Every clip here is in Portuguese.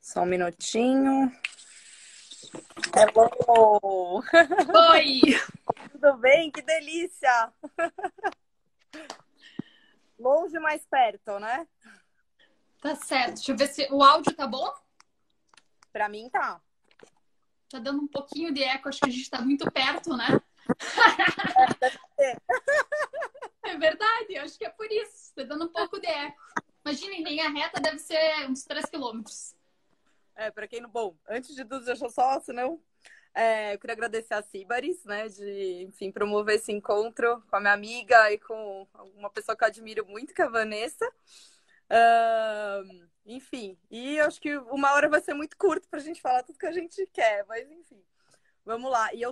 Só um minutinho. Hello! Oi! Tudo bem? Que delícia! Longe, mais perto, né? Tá certo. Deixa eu ver se o áudio tá bom. Pra mim, tá. Tá dando um pouquinho de eco. Acho que a gente tá muito perto, né? É verdade. Acho que é por isso. Tá dando um pouco de eco. Imagina, em linha reta deve ser uns 3 quilômetros. Pra quem não... Bom, antes de tudo, deixa eu só, senão... eu queria agradecer a Cibaris, né? De, enfim, promover esse encontro com a minha amiga e com uma pessoa que eu admiro muito, que é a Vanessa. Enfim, e eu acho que uma hora vai ser muito curto pra gente falar tudo que a gente quer, mas enfim, vamos lá. E a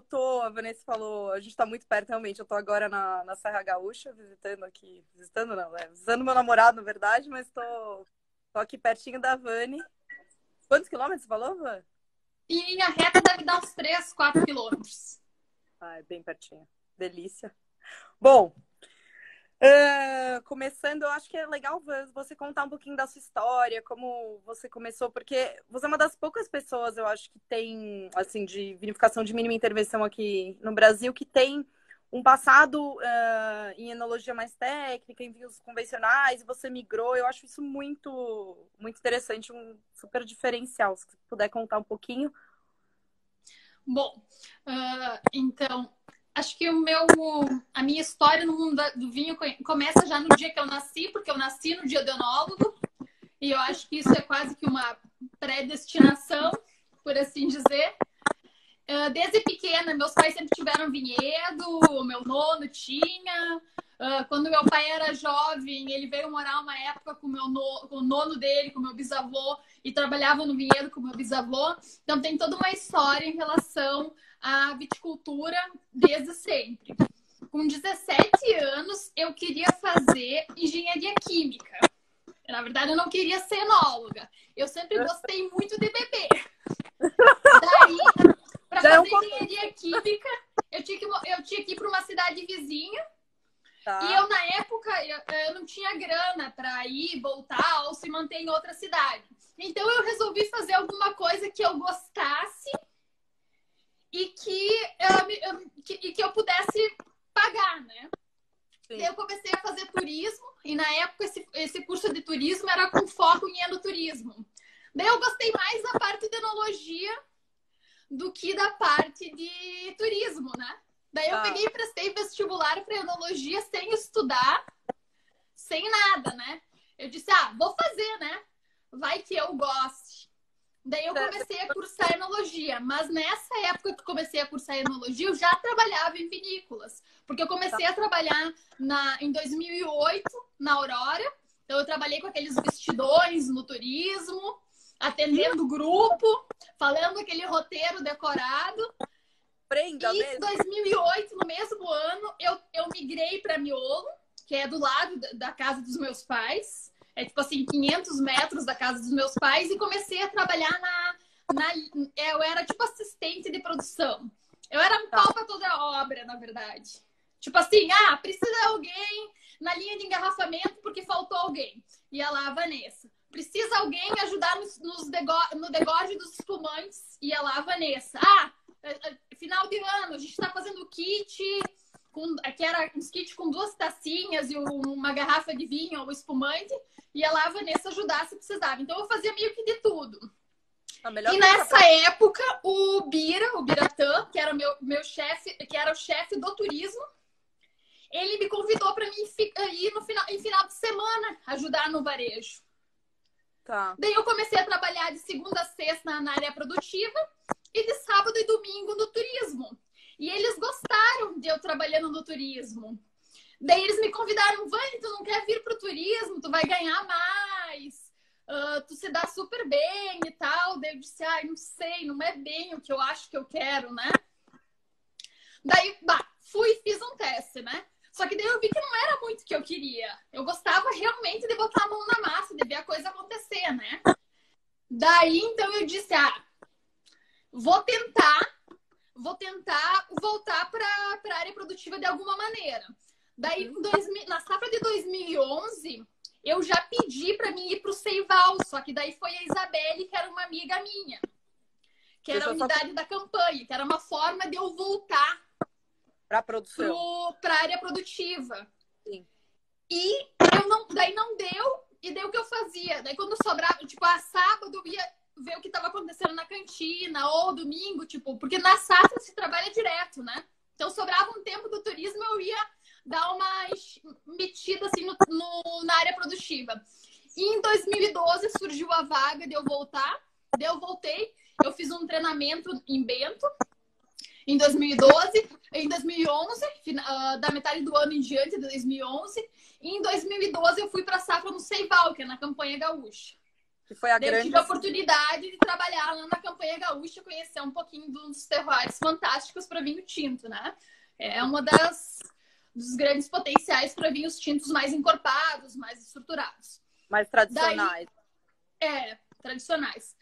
Vanessa falou, a gente tá muito perto realmente, eu tô agora na Serra Gaúcha, visitando aqui, visitando não, né? Visitando meu namorado, na verdade, mas tô aqui pertinho da Vani. Quantos quilômetros você falou, Van? E em linha reta deve dar uns 3, 4 quilômetros. É bem pertinho, delícia. Bom, começando, eu acho que é legal você contar um pouquinho da sua história, como você começou, porque você é uma das poucas pessoas, eu acho, que tem, assim, de vinificação de mínima intervenção aqui no Brasil, que tem um passado em enologia mais técnica, em vinhos convencionais, e você migrou. Eu acho isso muito, muito interessante, um super diferencial. Se puder contar um pouquinho. Bom, então, acho que a minha história no mundo do vinho começa já no dia que eu nasci, porque eu nasci no dia do enólogo, e eu acho que isso é quase que uma predestinação, por assim dizer. Desde pequena, meus pais sempre tiveram vinhedo, o meu nono tinha. Quando meu pai era jovem, ele veio morar uma época com o nono dele, com o meu bisavô, e trabalhava no vinhedo com o meu bisavô. Então tem toda uma história em relação à viticultura desde sempre. Com 17 anos, eu queria fazer engenharia química. Na verdade, eu não queria ser enóloga. Eu sempre gostei muito de beber. Daí, para fazer engenharia química, eu tinha que ir para uma cidade vizinha. Tá. E eu, na época, eu não tinha grana para ir, voltar ou se manter em outra cidade. Então, eu resolvi fazer alguma coisa que eu gostasse e que eu pudesse pagar, né? Daí eu comecei a fazer turismo e, na época, esse curso de turismo era com foco em enoturismo. Daí eu gostei mais da parte de enologia do que da parte de turismo, né? Daí eu peguei e prestei vestibular para enologia sem estudar, sem nada, né? Eu disse, vou fazer, né? Vai que eu goste. Daí eu comecei a cursar enologia, mas nessa época que comecei a cursar enologia, eu já trabalhava em vinícolas, porque eu comecei a trabalhar em 2008, na Aurora. Então eu trabalhei com aqueles vestidões no turismo, atendendo grupo, falando aquele roteiro decorado. E em 2008, no mesmo ano, eu migrei para Miolo, que é do lado da casa dos meus pais. É tipo assim, 500 metros da casa dos meus pais. E comecei a trabalhar eu era tipo assistente de produção. Eu era um pau para toda a obra, na verdade. Tipo assim, precisa de alguém na linha de engarrafamento porque faltou alguém. Ia lá a Vanessa. Precisa alguém ajudar no degorge dos espumantes. Ia lá a Vanessa. Final de ano, a gente tá fazendo kit, que era uns kits com 2 tacinhas e uma garrafa de vinho ou espumante. Ia lá a Vanessa ajudar se precisava. Então eu fazia meio que de tudo. E nessa época, o Biratã, que era meu chefe, que era o chefe do turismo, ele me convidou para mim ir em final de semana ajudar no varejo. Daí eu comecei a trabalhar de segunda a sexta na área produtiva e de sábado e domingo no turismo. E eles gostaram de eu trabalhando no turismo. Daí eles me convidaram, Vani, tu não quer vir pro turismo? Tu vai ganhar mais. Tu se dá super bem e tal. Daí eu disse, não sei, não é bem o que eu acho que eu quero, né? Daí, fui e fiz um teste, né? Só que daí eu vi que não era muito o que eu queria. Eu gostava realmente de botar a mão na massa, de ver a coisa acontecer, né? Daí, então, eu disse, vou tentar voltar para a área produtiva de alguma maneira. Daí, na safra de 2011, eu já pedi para mim ir para o Seival, só que daí foi a Isabelle, que era uma amiga minha, que era a unidade da campanha, que era uma forma de eu voltar para a produção, para a área produtiva. Sim. E daí não deu, e daí o que eu fazia? Daí quando sobrava, tipo, sábado eu ia ver o que estava acontecendo na cantina, ou domingo, tipo, porque na safra se trabalha direto, né? Então sobrava um tempo do turismo, eu ia dar uma metida assim na área produtiva. E em 2012 surgiu a vaga de eu voltar, daí eu voltei, eu fiz um treinamento em Bento, em 2012, em 2011, da metade do ano em diante, de 2011, e em 2012 eu fui para a safra no Seival, que é na Campanha Gaúcha. Que foi a daí grande... Eu tive a oportunidade de trabalhar lá na Campanha Gaúcha, conhecer um pouquinho dos terroirs fantásticos para vinho tinto, né? É uma dos grandes potenciais para vinhos tintos mais encorpados, mais estruturados. Mais tradicionais. Tradicionais.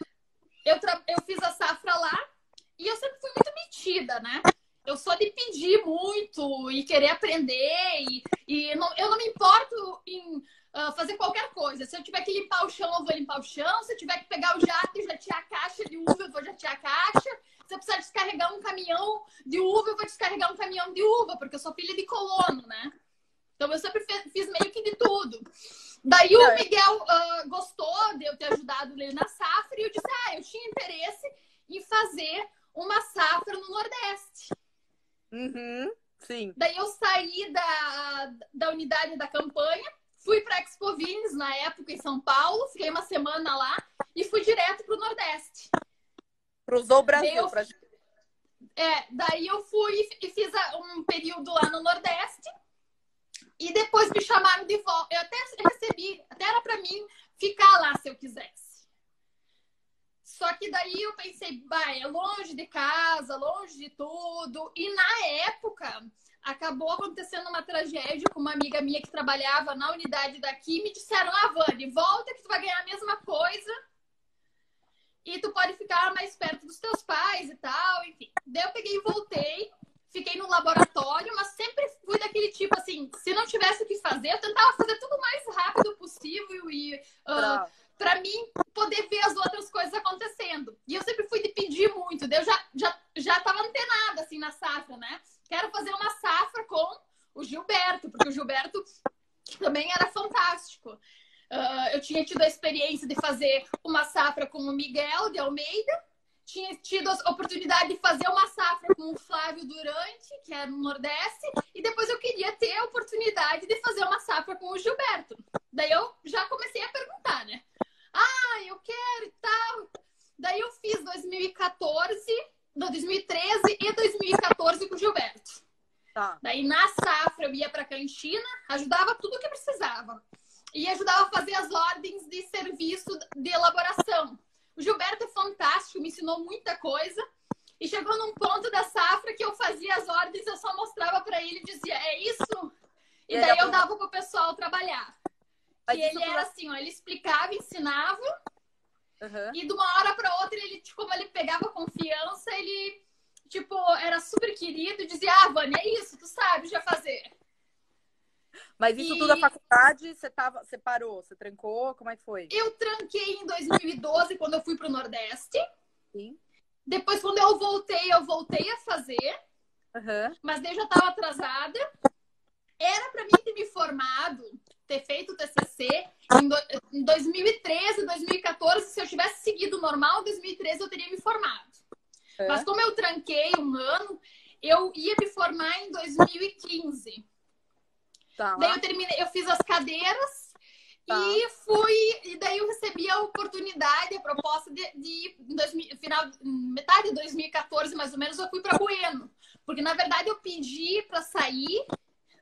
Eu fiz a safra lá e eu sempre fui muito metida, né? Eu sou de pedir muito e querer aprender eu não me importo em fazer qualquer coisa. Se eu tiver que limpar o chão, eu vou limpar o chão. Se eu tiver que pegar o jato e jatear a caixa de uva, eu vou jatear a caixa. Se eu precisar descarregar um caminhão de uva, eu vou descarregar um caminhão de uva, porque eu sou filha de colono, né? Então eu sempre fiz meio que de tudo. Daí o Miguel gostou de eu ter ajudado ele na safra e eu disse, eu tinha interesse em fazer uma safra no Nordeste. Uhum, sim. Daí eu saí da unidade da campanha, fui para Expo Vines na época em São Paulo, fiquei uma semana lá e fui direto para o Nordeste. Cruzou o Brasil. Daí eu fui e fiz um período lá no Nordeste e depois me chamaram de volta. Eu até recebi, até era para mim ficar lá se eu quisesse. Só que daí eu pensei, é longe de casa, longe de tudo. E na época, acabou acontecendo uma tragédia com uma amiga minha que trabalhava na unidade daqui. Me disseram, Vani, volta que tu vai ganhar a mesma coisa. E tu pode ficar mais perto dos teus pais e tal, enfim. Daí eu peguei e voltei. Fiquei no laboratório, mas sempre fui daquele tipo assim, se não tivesse o que fazer, eu tentava fazer tudo o mais rápido possível e... para mim poder ver as outras coisas acontecendo. E eu sempre fui de pedir muito. Eu já estava antenada assim na safra, né? Quero fazer uma safra com o Gilberto, porque o Gilberto também era fantástico. Eu tinha tido a experiência de fazer uma safra com o Miguel de Almeida, tinha tido a oportunidade de fazer uma safra com o Flávio Durante, que era no Nordeste, e depois eu queria ter a oportunidade de fazer uma safra com o Gilberto. Daí eu já comecei a perguntar, né? Eu quero e tal. Daí eu fiz 2013 e 2014 com o Gilberto. Tá. Daí na safra eu ia para a cantina, ajudava tudo o que precisava. E ajudava a fazer as ordens de serviço de elaboração. O Gilberto é fantástico, me ensinou muita coisa. E chegou num ponto da safra que eu fazia as ordens, eu só mostrava para ele e dizia, é isso? E daí eu dava pro pessoal trabalhar. E ele era assim, ele explicava, ensinava, e de uma hora para outra, como ele pegava confiança, ele, era super querido e dizia, Vani, é isso, tu sabe já fazer. Mas isso tudo da faculdade, você parou, você trancou, como é que foi? Eu tranquei em 2012, quando eu fui pro Nordeste. Sim. Depois, quando eu voltei a fazer, mas daí eu já estava atrasada. Era para mim ter me formado, ter feito o TCC em 2013, 2014. Se eu tivesse seguido normal, em 2013 eu teria me formado. Mas como eu tranquei um ano, eu ia me formar em 2015. Tá. Daí eu fiz as cadeiras e daí eu recebi a oportunidade, a proposta de metade de 2014, mais ou menos, eu fui para Bueno. Porque, na verdade, eu pedi para sair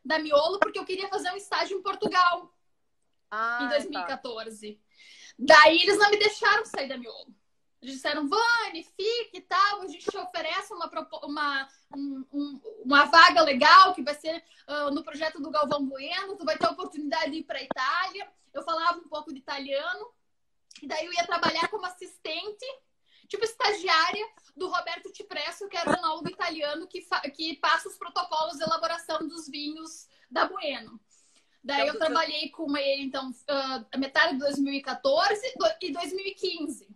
da Miolo porque eu queria fazer um estágio em Portugal em 2014. Tá. Daí eles não me deixaram sair da Miolo. Eles disseram, Vani, fique e tal, a gente te oferece uma vaga legal que vai ser no projeto do Galvão Bueno, tu vai ter a oportunidade de ir para a Itália. Eu falava um pouco de italiano, e daí eu ia trabalhar como assistente, estagiária do Roberto Cipresso, que era um enólogo italiano que passa os protocolos de elaboração dos vinhos da Bueno. Daí eu trabalhei com ele, então, a metade de 2014 e 2015.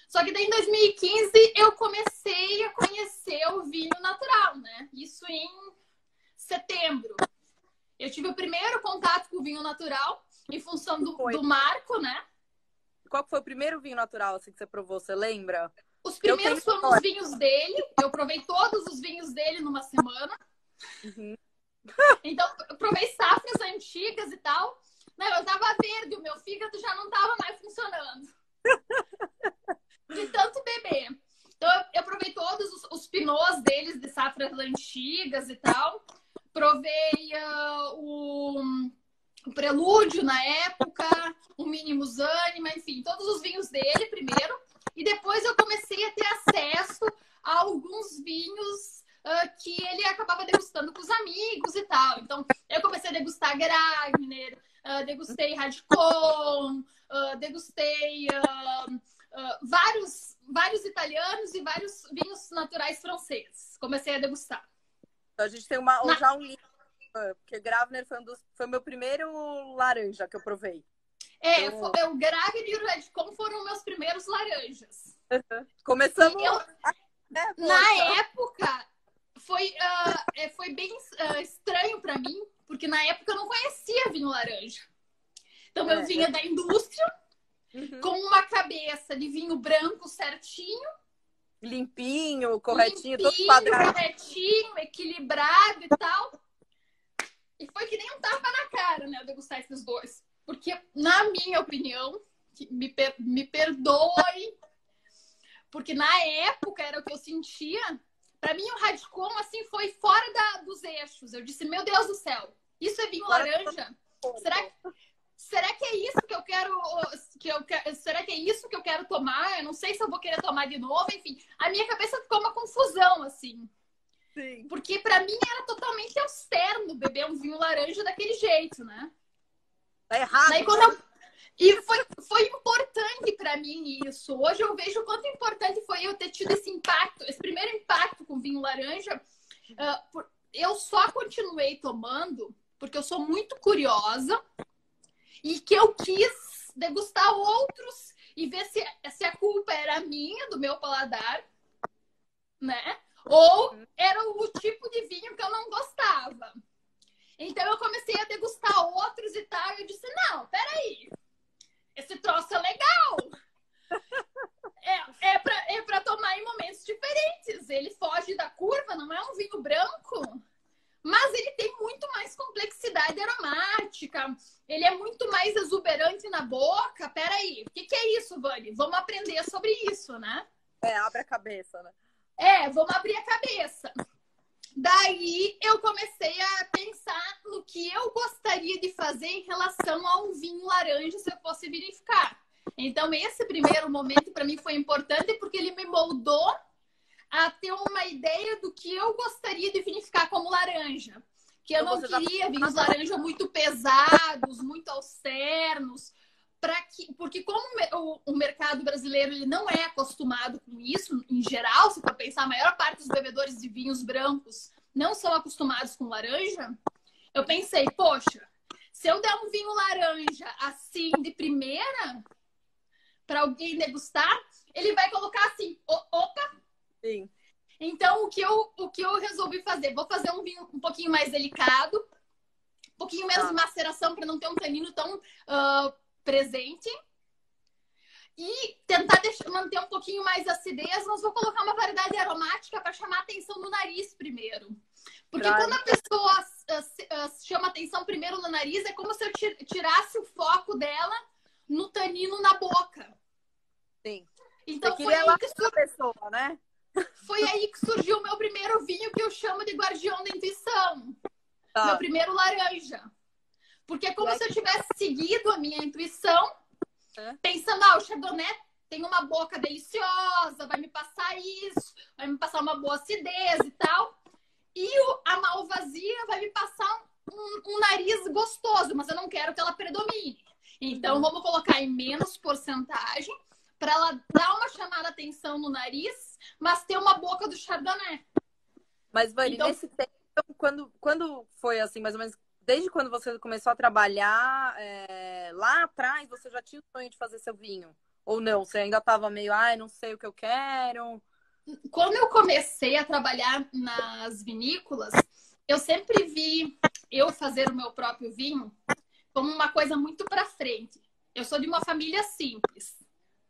Só que daí em 2015 eu comecei a conhecer o vinho natural, né? Isso em setembro. Eu tive o primeiro contato com o vinho natural em função do Marco, né? Qual foi o primeiro vinho natural assim, que você provou? Você lembra? Os primeiros foram os vinhos dele. Eu provei todos os vinhos dele numa semana. Uhum. Então, eu provei safras antigas e tal. Não, eu tava verde, o meu fígado já não tava mais funcionando. De tanto beber. Então, eu provei todos os pinots deles de safras antigas e tal. Provei o Prelúdio na época, o Minimus Anima, enfim, todos os vinhos dele primeiro. E depois eu comecei a ter acesso a alguns vinhos que ele acabava degustando com os amigos e tal. Então, eu comecei a degustar Gragner, degustei Radicon, degustei vários italianos e vários vinhos naturais franceses. Comecei a degustar. Então, a gente tem já um livro, porque Gravner foi o meu primeiro laranja que eu provei. O Gragner e o Radicon foram meus primeiros laranjas. Começamos... Na época, foi bem estranho para mim, porque na época eu não conhecia vinho laranja. Então, eu vinha da indústria, com uma cabeça de vinho branco certinho. Limpinho, corretinho, todo quadrado. Corretinho, equilibrado e tal. E foi que nem um tapa na cara, né, eu degustar esses dois. Porque, na minha opinião, me perdoem, porque na época era o que eu sentia. Pra mim, o Radicon, assim, foi fora dos eixos. Eu disse, meu Deus do céu, isso é vinho laranja? Será que é isso que eu quero... será que é isso que eu quero tomar? Eu não sei se eu vou querer tomar de novo. Enfim, a minha cabeça ficou uma confusão, assim. Sim. Porque pra mim era totalmente externo beber um vinho laranja daquele jeito, né? Tá errado. Daí, E foi importante pra mim isso. Hoje eu vejo o quanto importante foi eu ter tido esse impacto, esse primeiro impacto com vinho laranja. Eu só continuei tomando porque eu sou muito curiosa e que eu quis degustar outros e ver se a culpa era minha, do meu paladar, né? Ou era o tipo de vinho que eu não gostava. Então eu comecei a degustar outros e tal. E eu disse, não, peraí. Esse troço é legal. É pra tomar em momentos diferentes. Ele foge da curva, não é um vinho branco. Mas ele tem muito mais complexidade aromática. Ele é muito mais exuberante na boca. Peraí, o que é isso, Vani? Vamos aprender sobre isso, né? Abre a cabeça, né? Vamos abrir a cabeça. Daí eu comecei a pensar no que eu gostaria de fazer em relação a um vinho laranja se eu fosse vinificar. Então esse primeiro momento para mim foi importante porque ele me moldou a ter uma ideia do que eu gostaria de vinificar como laranja. Que eu não queria vinhos laranja muito pesados, muito austernos, porque como o mercado brasileiro ele não é acostumado com isso, em geral, se for pensar, a maior parte dos bebedores de vinhos brancos não são acostumados com laranja, eu pensei, poxa, se eu der um vinho laranja assim de primeira para alguém degustar, ele vai colocar assim, opa! Sim. Então, o que eu resolvi fazer? Vou fazer um vinho um pouquinho mais delicado, um pouquinho menos de maceração para não ter um tanino tão presente e tentar manter um pouquinho mais a acidez, mas vou colocar uma variedade aromática para chamar a atenção no nariz primeiro. Porque quando a pessoa chama atenção primeiro no nariz, é como se eu tirasse o foco dela no tanino na boca. Sim. Então foi aí que a pessoa, né? Foi aí que surgiu o meu primeiro vinho, que eu chamo de Guardião da Intuição. Meu primeiro laranja. Porque é como se eu tivesse seguido a minha intuição, pensando, o Chardonnay tem uma boca deliciosa, vai me passar isso, vai me passar uma boa acidez e tal. E a Malvasia vai me passar um nariz gostoso, mas eu não quero que ela predomine. Então, vamos colocar em menos porcentagem para ela dar uma chamada de atenção no nariz, mas ter uma boca do Chardonnay. Mas, Vani, nesse tempo, quando foi assim, mais ou menos, desde quando você começou a trabalhar, lá atrás, você já tinha o sonho de fazer seu vinho? Ou não? Você ainda estava meio, ai, não sei o que eu quero? Quando eu comecei a trabalhar nas vinícolas, eu sempre vi eu fazer o meu próprio vinho como uma coisa muito para frente. Eu sou de uma família simples,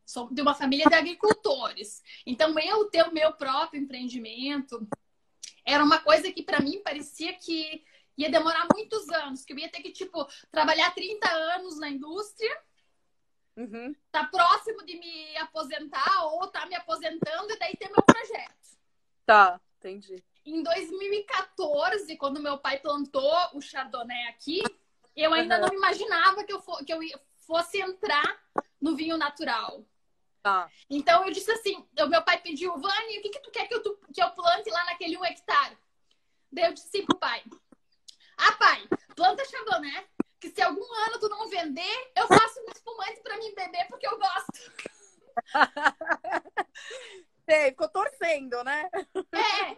sou de uma família de agricultores. Então, eu ter o meu próprio empreendimento era uma coisa que para mim parecia que ia demorar muitos anos, que eu ia ter que, tipo, trabalhar 30 anos na indústria, Uhum. tá próximo de me aposentar ou tá me aposentando e daí ter meu projeto. Tá, entendi. Em 2014, quando meu pai plantou o Chardonnay aqui, eu ainda não imaginava que eu fosse entrar no vinho natural. Tá. Então eu disse assim, o meu pai pediu, Vânia, o que tu quer que eu plante lá naquele 1 hectare? Daí eu disse assim pro pai, pai, planta Chardonnay, que se algum ano tu não vender, eu faço um espumante pra mim beber, porque eu gosto. Sei, ficou torcendo, né? Daí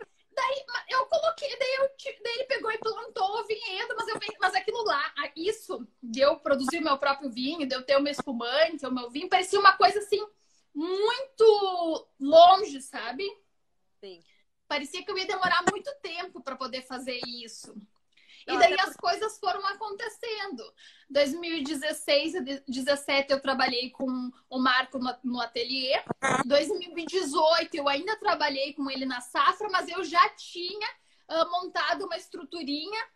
eu coloquei, daí ele pegou e plantou o vinhedo, mas aquilo lá, isso de eu produzir o meu próprio vinho, de eu ter o meu espumante, o meu vinho, parecia uma coisa assim, muito longe, sabe? Sim. Parecia que eu ia demorar muito tempo para poder fazer isso. Não, E daí as coisas foram acontecendo. 2016 e 2017 eu trabalhei com o Marco no ateliê. 2018 eu ainda trabalhei com ele na safra, mas eu já tinha montado uma estruturinha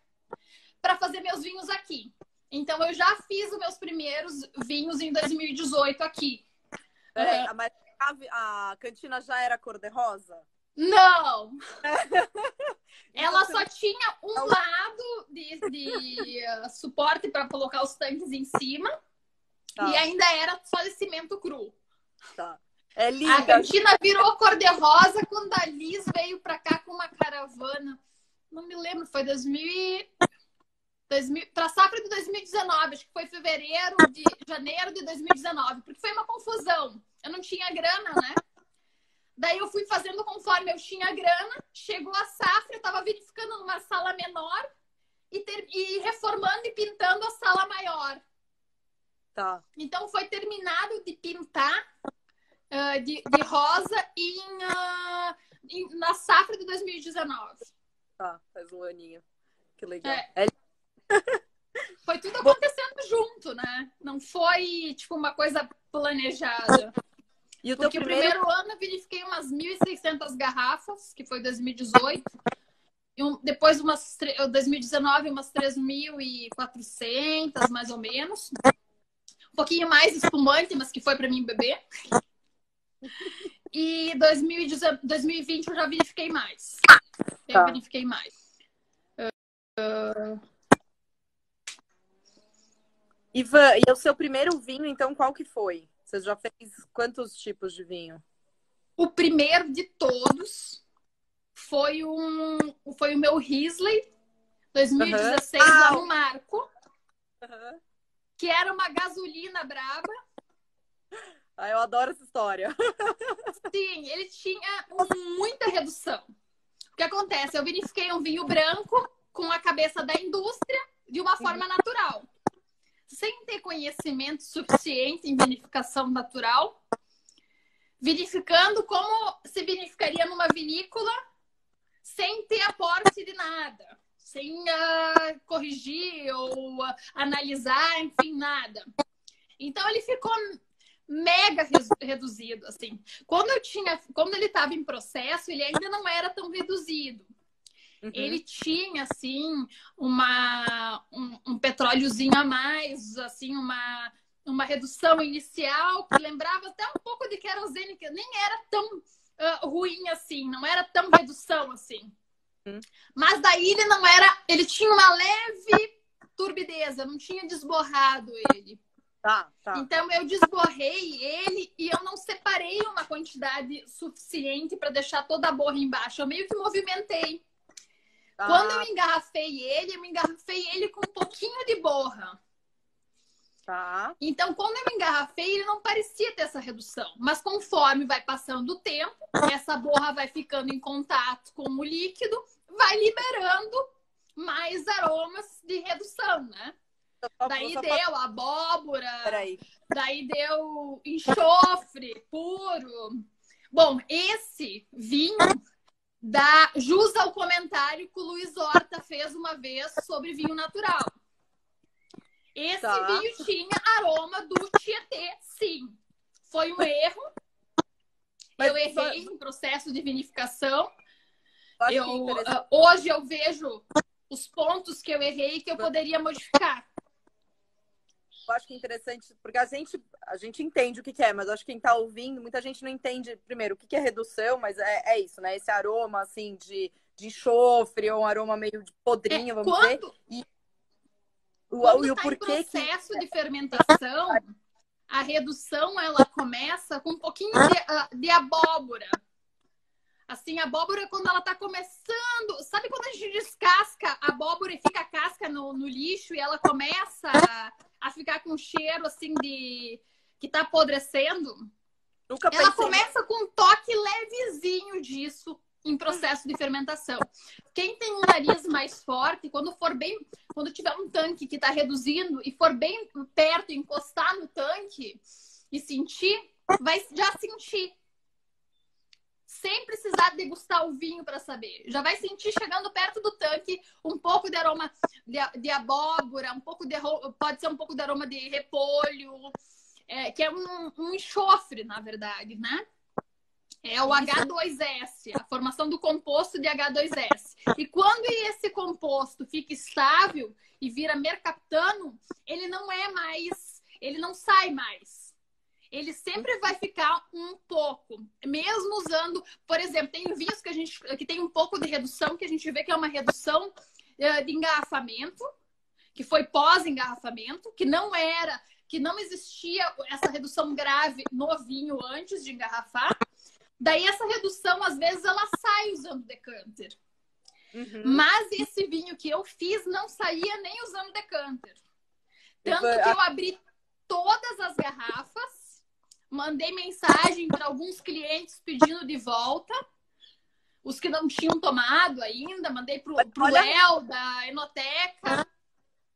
para fazer meus vinhos aqui. Então eu já fiz os meus primeiros vinhos em 2018 aqui. Peraí, mas a cantina já era cor-de-rosa? Não! Ela só tinha um lado de suporte para colocar os tanques em cima. Tá. E ainda era só de cimento cru. Tá. É linda. A cantina virou cor-de-rosa quando a Liz veio para cá com uma caravana. Não me lembro, foi 2000 para a safra de 2019, acho que foi janeiro de 2019, porque foi uma confusão. Eu não tinha grana, né? Daí eu fui fazendo conforme eu tinha grana, chegou a safra, eu estava verificando numa sala menor e reformando e pintando a sala maior. Tá. Então foi terminado de pintar de rosa na safra de 2019. Tá, faz um aninho. Que legal. Foi tudo acontecendo junto, né? Não foi tipo uma coisa planejada. Porque o primeiro ano eu verifiquei umas 1.600 garrafas, que foi 2018. Depois, 2019, umas 3.400, mais ou menos. Um pouquinho mais espumante, mas que foi para mim beber. E 2020 eu já verifiquei mais. Eu verifiquei mais. Ivan, e o seu primeiro vinho, então, qual que foi? Você já fez quantos tipos de vinho? O primeiro de todos foi o meu Riesling 2016 lá no Marco, que era uma gasolina braba. Eu adoro essa história. Sim, ele tinha muita redução. O que acontece? Eu verifiquei um vinho branco com a cabeça da indústria de uma forma natural. Sem ter conhecimento suficiente em vinificação natural, verificando como se vinificaria numa vinícola sem ter aporte de nada, sem corrigir ou analisar, enfim, nada. Então ele ficou mega reduzido, assim. Quando ele estava em processo, ele ainda não era tão reduzido. Ele tinha, assim, um petróleozinho a mais, assim, uma redução inicial que lembrava até um pouco de querosene, que nem era tão ruim assim, não era tão redução assim. Mas daí ele tinha uma leve turbidez, eu não tinha desborrado ele. Tá. Então eu desborrei ele e eu não separei uma quantidade suficiente para deixar toda a borra embaixo. Eu meio que movimentei. Quando eu engarrafei ele com um pouquinho de borra. Tá. Então, quando eu engarrafei, ele não parecia ter essa redução. Mas conforme vai passando o tempo, essa borra vai ficando em contato com o líquido, vai liberando mais aromas de redução, né? Daí deu abóbora, daí deu enxofre puro. Bom, esse vinho dá jus ao comentário que o Luiz Horta fez uma vez sobre vinho natural. Esse vinho tinha aroma do Tietê, sim. Foi um erro. Eu errei no processo de vinificação. Hoje eu vejo os pontos que eu errei que eu poderia modificar. Eu acho que é interessante, porque a gente entende o que é, mas acho que quem tá ouvindo, muita gente não entende, primeiro, o que é redução, mas é isso, né? Esse aroma, assim, de enxofre, ou um aroma meio de podrinho, vamos dizer. Quando tá em processo de fermentação, a redução, ela começa com um pouquinho de abóbora. Assim, a abóbora, quando ela tá começando... Sabe quando a gente descasca a abóbora e fica a casca no lixo e ela começa a ficar com cheiro, assim, de... que tá apodrecendo? Ela começa com um toque levezinho disso em processo de fermentação. Quem tem um nariz mais forte, quando tiver um tanque que tá reduzindo e for bem perto, encostar no tanque e sentir, vai já sentir. Sem precisar degustar o vinho para saber. Já vai sentir chegando perto do tanque um pouco de aroma de abóbora, pode ser um pouco de aroma de repolho, que é um enxofre, na verdade, né? É o H2S, a formação do composto de H2S. E quando esse composto fica estável e vira mercaptano, ele não sai mais. Ele sempre vai ficar um pouco, mesmo usando, por exemplo, tem vinhos que tem um pouco de redução, que a gente vê que é uma redução de engarrafamento, que foi pós-engarrafamento, que não existia essa redução grave no vinho antes de engarrafar. Daí essa redução, às vezes, ela sai usando decanter. Uhum. Mas esse vinho que eu fiz não saía nem usando decanter. Tanto que eu abri todas as garrafas, mandei mensagem para alguns clientes pedindo de volta, os que não tinham tomado ainda, mandei pro Léo da Enoteca.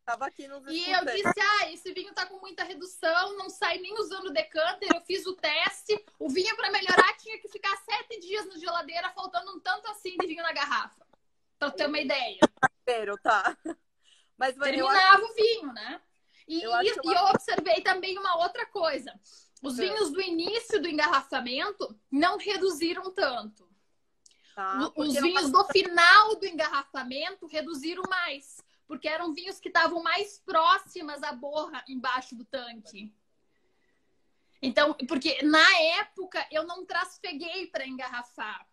Tava aqui nos e eu disse, esse vinho tá com muita redução, não sai nem usando decanter, eu fiz o teste, o vinho para melhorar tinha que ficar 7 dias na geladeira, faltando um tanto assim de vinho na garrafa. Pra ter uma ideia. Tá. Mas, terminava o vinho, né? E eu observei também uma outra coisa. Os vinhos do início do engarrafamento não reduziram tanto. Os vinhos do final do engarrafamento reduziram mais. Porque eram vinhos que estavam mais próximas à borra embaixo do tanque. Então, porque na época eu não trasfeguei para engarrafar.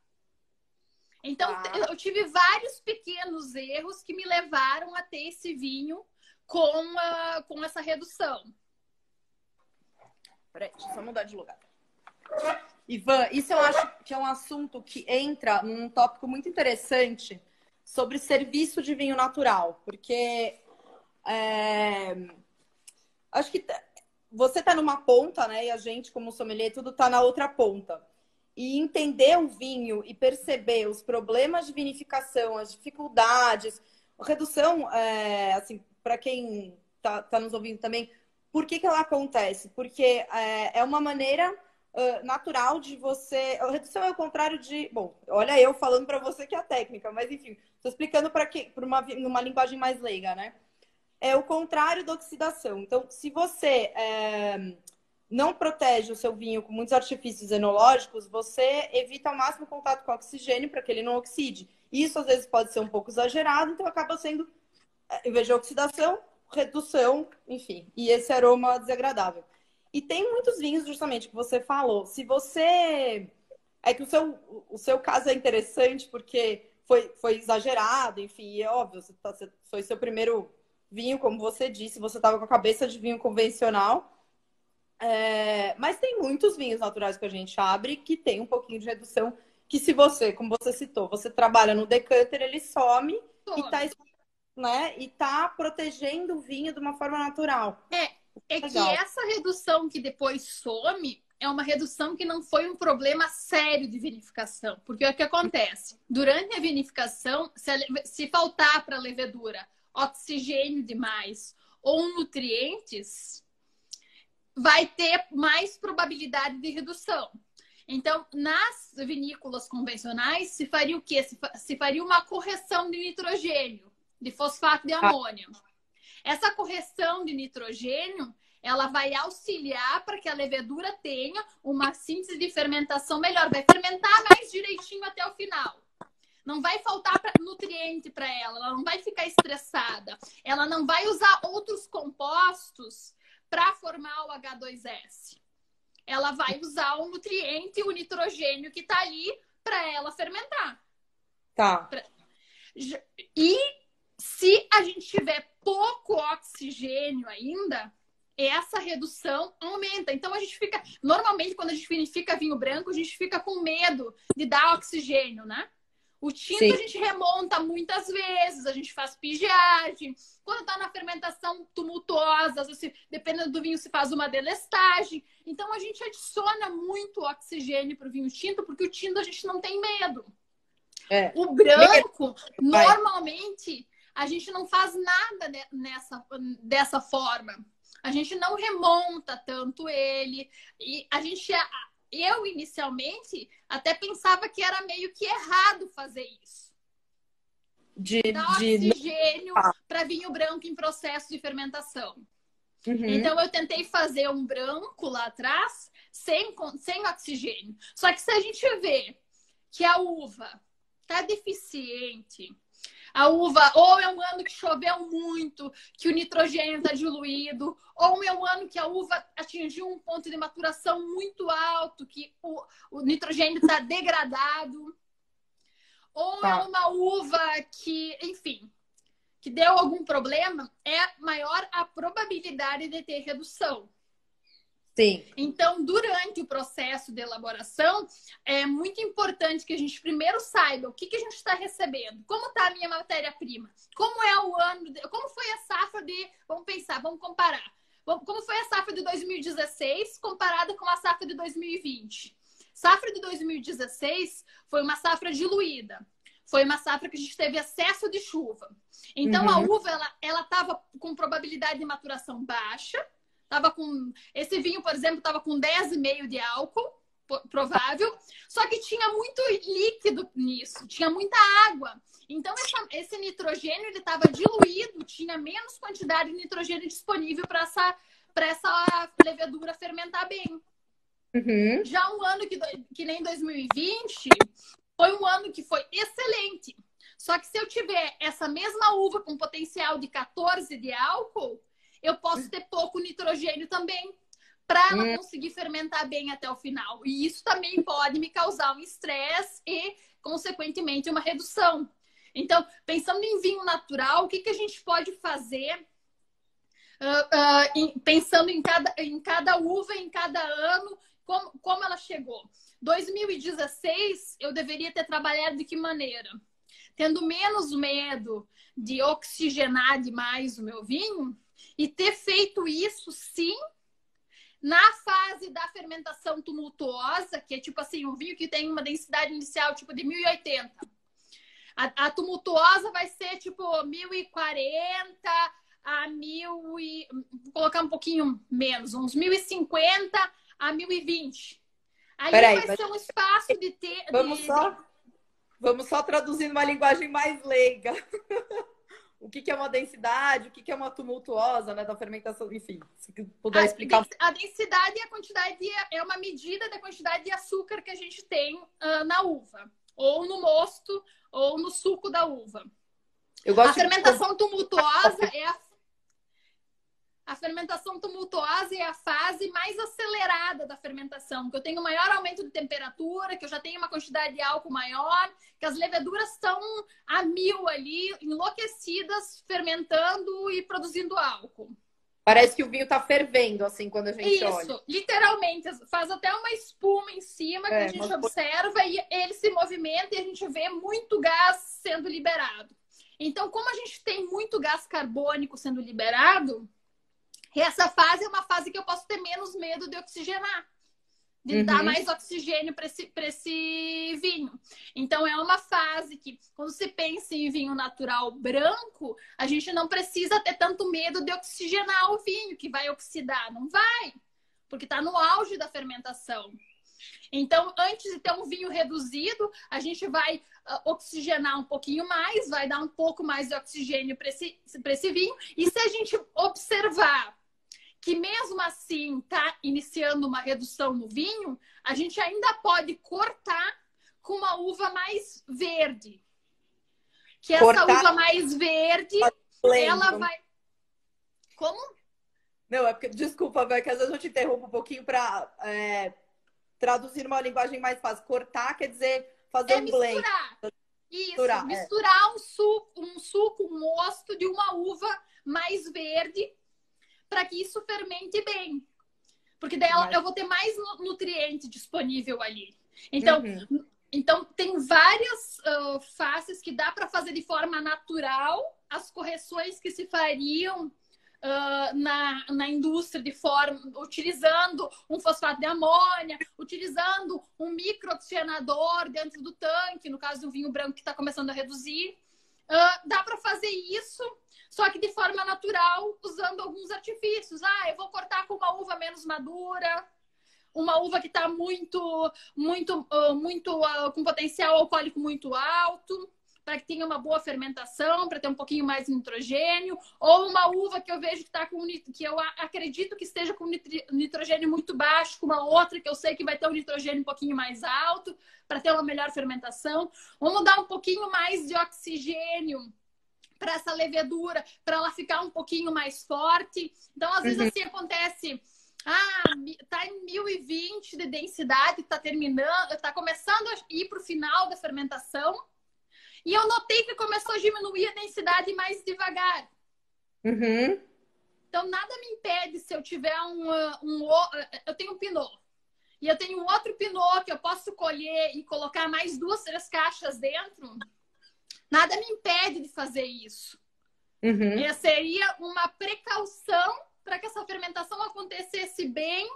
Então, eu tive vários pequenos erros que me levaram a ter esse vinho com essa redução. Peraí, deixa eu só mudar de lugar. Ivan, isso eu acho que é um assunto que entra num tópico muito interessante sobre serviço de vinho natural. Porque acho que você tá numa ponta, né? E a gente, como sommelier, tudo tá na outra ponta. E entender o vinho e perceber os problemas de vinificação, as dificuldades, a redução, assim, para quem tá nos ouvindo também, por que ela acontece? Porque é uma maneira natural de você... A redução é o contrário de... Bom, olha eu falando para você que é a técnica, mas enfim, estou explicando para uma linguagem mais leiga, né? É o contrário da oxidação. Então, se você... não protege o seu vinho com muitos artifícios enológicos, você evita ao máximo o contato com o oxigênio para que ele não oxide. Isso, às vezes, pode ser um pouco exagerado, então acaba sendo, em vez de oxidação, redução, enfim. E esse aroma desagradável. E tem muitos vinhos, justamente, que você falou. Se você... É que o seu caso é interessante porque foi exagerado, enfim, e é óbvio, foi seu primeiro vinho, como você disse, você estava com a cabeça de vinho convencional. Mas tem muitos vinhos naturais que a gente abre que tem um pouquinho de redução, que se você, como você citou, você trabalha no decanter, ele some. E tá protegendo o vinho de uma forma natural. Que essa redução que depois some, é uma redução que não foi um problema sério de vinificação. Porque o que acontece? Durante a vinificação, se faltar para a levedura oxigênio demais ou nutrientes, vai ter mais probabilidade de redução. Então, nas vinícolas convencionais, se faria o quê? Se faria uma correção de nitrogênio, de fosfato de amônio. Essa correção de nitrogênio, ela vai auxiliar para que a levedura tenha uma síntese de fermentação melhor. Vai fermentar mais direitinho até o final. Não vai faltar nutriente para ela não vai ficar estressada. Ela não vai usar outros compostos para formar o H2S. Ela vai usar o nutriente, o nitrogênio que está ali para ela fermentar. Tá. E se a gente tiver pouco oxigênio ainda, essa redução aumenta. Então a gente fica... Normalmente, quando a gente vinifica vinho branco, a gente fica com medo de dar oxigênio, né? O tinto Sim. A gente remonta muitas vezes, a gente faz pigeagem. Quando está na fermentação tumultuosa, dependendo do vinho, se faz uma delestagem. Então, a gente adiciona muito oxigênio para o vinho tinto, porque o tinto a gente não tem medo. O branco, normalmente, a gente não faz nada dessa forma. A gente não remonta tanto ele. E a gente... Eu, inicialmente, até pensava que era meio que errado fazer isso. Dar oxigênio para vinho branco em processo de fermentação. Uhum. Então, eu tentei fazer um branco lá atrás sem oxigênio. Só que se a gente vê que a uva está deficiente, a uva ou é um ano que choveu muito, que o nitrogênio está diluído, ou é um ano que a uva atingiu um ponto de maturação muito alto, que o nitrogênio está degradado, ou é uma uva que, enfim, que deu algum problema, é maior a probabilidade de ter redução. Sim. Então, durante o processo de elaboração, é muito importante que a gente primeiro saiba o que a gente está recebendo, como está a minha matéria-prima, como é o ano, como foi a safra de... Vamos pensar, vamos comparar. Como foi a safra de 2016 comparada com a safra de 2020? Safra de 2016 foi uma safra diluída. Foi uma safra que a gente teve excesso de chuva. Então, a uva, ela estava com probabilidade de maturação baixa. Esse vinho, por exemplo, estava com 10,5 de álcool, provável. Só que tinha muito líquido nisso, tinha muita água. Então, esse nitrogênio ele estava diluído, tinha menos quantidade de nitrogênio disponível para essa levedura fermentar bem. Uhum. Já um ano que nem 2020, foi um ano que foi excelente. Só que se eu tiver essa mesma uva com potencial de 14 de álcool, eu posso ter pouco nitrogênio também, para ela conseguir fermentar bem até o final. E isso também pode me causar um estresse e, consequentemente, uma redução. Então, pensando em vinho natural, o que a gente pode fazer pensando em cada uva, em cada ano, como ela chegou? 2016, eu deveria ter trabalhado de que maneira? Tendo menos medo de oxigenar demais o meu vinho e ter feito isso, sim, na fase da fermentação tumultuosa, que é tipo assim, um vinho que tem uma densidade inicial tipo de 1080. A tumultuosa vai ser tipo 1040 a 1000 e... Vou colocar um pouquinho menos, uns 1050 a 1020. Ali vai ser um espaço de ter... Vamos só traduzir uma linguagem mais leiga. O que é uma densidade, o que é uma tumultuosa, né, da fermentação, enfim, se puder explicar. A densidade e a quantidade é uma medida da quantidade de açúcar que a gente tem na uva, ou no mosto, ou no suco da uva. A fermentação tumultuosa A fermentação tumultuosa é a fase mais acelerada da fermentação, que eu tenho maior aumento de temperatura, que eu já tenho uma quantidade de álcool maior, que as leveduras estão a 1000 ali, enlouquecidas, fermentando e produzindo álcool. Parece que o vinho está fervendo, assim, quando a gente olha. Isso, literalmente. Faz até uma espuma em cima que a gente observa e ele se movimenta e a gente vê muito gás sendo liberado. Então, como a gente tem muito gás carbônico sendo liberado... Essa fase é uma fase que eu posso ter menos medo de oxigenar. de dar mais oxigênio para esse vinho. Então, é uma fase que, quando você pensa em vinho natural branco, a gente não precisa ter tanto medo de oxigenar o vinho, que vai oxidar. Não vai, porque está no auge da fermentação. Então, antes de ter um vinho reduzido, a gente vai oxigenar um pouquinho mais, vai dar um pouco mais de oxigênio para esse vinho. E se a gente observar que mesmo assim está iniciando uma redução no vinho, a gente ainda pode cortar com uma uva mais verde. Que essa uva mais verde, ela vai... Como? Não, é porque, desculpa, é que às vezes eu te interrompo um pouquinho para traduzir uma linguagem mais fácil. Cortar quer dizer fazer um blend. Isso, misturar um suco, um mosto de uma uva mais verde, para que isso fermente bem. Porque daí eu vou ter mais nutriente disponível ali. Então tem várias faces que dá para fazer de forma natural as correções que se fariam na indústria utilizando um fosfato de amônia, utilizando um microoxigenador dentro do tanque, no caso do vinho branco que está começando a reduzir. Dá para fazer isso, só que de forma natural, usando alguns artifícios. Eu vou cortar com uma uva menos madura, uma uva que está com potencial alcoólico muito alto, para que tenha uma boa fermentação, para ter um pouquinho mais de nitrogênio, ou uma uva que eu vejo que eu acredito que esteja com nitrogênio muito baixo, com uma outra que eu sei que vai ter um nitrogênio um pouquinho mais alto, para ter uma melhor fermentação. Vamos dar um pouquinho mais de oxigênio para essa levedura, para ela ficar um pouquinho mais forte. Então, às vezes, assim acontece... tá em 1020 de densidade, tá começando a ir para o final da fermentação. E eu notei que começou a diminuir a densidade mais devagar. Então, nada me impede, se eu tiver eu tenho um pinot. E eu tenho um outro pinot que eu posso colher e colocar mais 2, 3 caixas dentro. Nada me impede de fazer isso. Seria uma precaução para que essa fermentação acontecesse bem,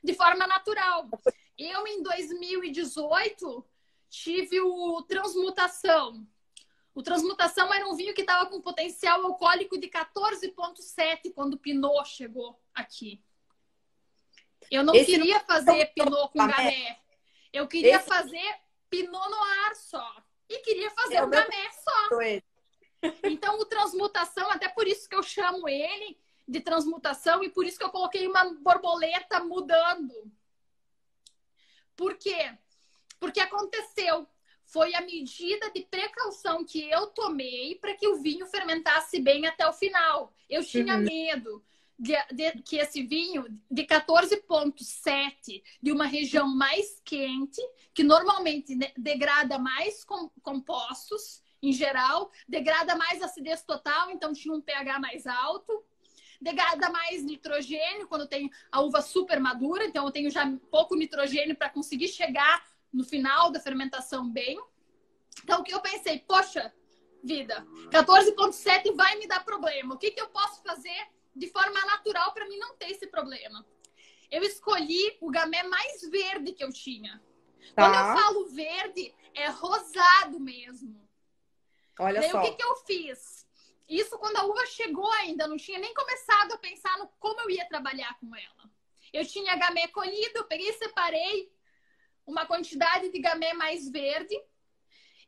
de forma natural. Eu, em 2018, tive o Transmutação. O Transmutação era um vinho que estava com potencial alcoólico de 14,7 quando o Pinot chegou aqui. Eu não queria fazer Pinot com Gamay. Eu queria fazer Pinot Noir só. E queria fazer o Gamay só. Então, o Transmutação, até por isso que eu chamo ele de Transmutação e por isso que eu coloquei uma borboleta mudando. Por quê? Porque aconteceu. Foi a medida de precaução que eu tomei para que o vinho fermentasse bem até o final. Eu tinha medo que esse vinho de 14,7 de uma região mais quente, que normalmente degrada mais compostos, em geral, degrada mais acidez total, então tinha um pH mais alto, degrada mais nitrogênio quando tem a uva super madura, então eu tenho já pouco nitrogênio para conseguir chegar no final da fermentação bem. Então, o que eu pensei? Poxa, vida, 14,7 vai me dar problema. O que eu posso fazer de forma natural para mim não ter esse problema? Eu escolhi o Gamay mais verde que eu tinha. Quando eu falo verde, é rosado mesmo. Olha só. Daí, o que eu fiz? Isso quando a uva chegou ainda, não tinha nem começado a pensar no como eu ia trabalhar com ela. Eu tinha Gamay colhido, eu peguei e separei uma quantidade de Gamay mais verde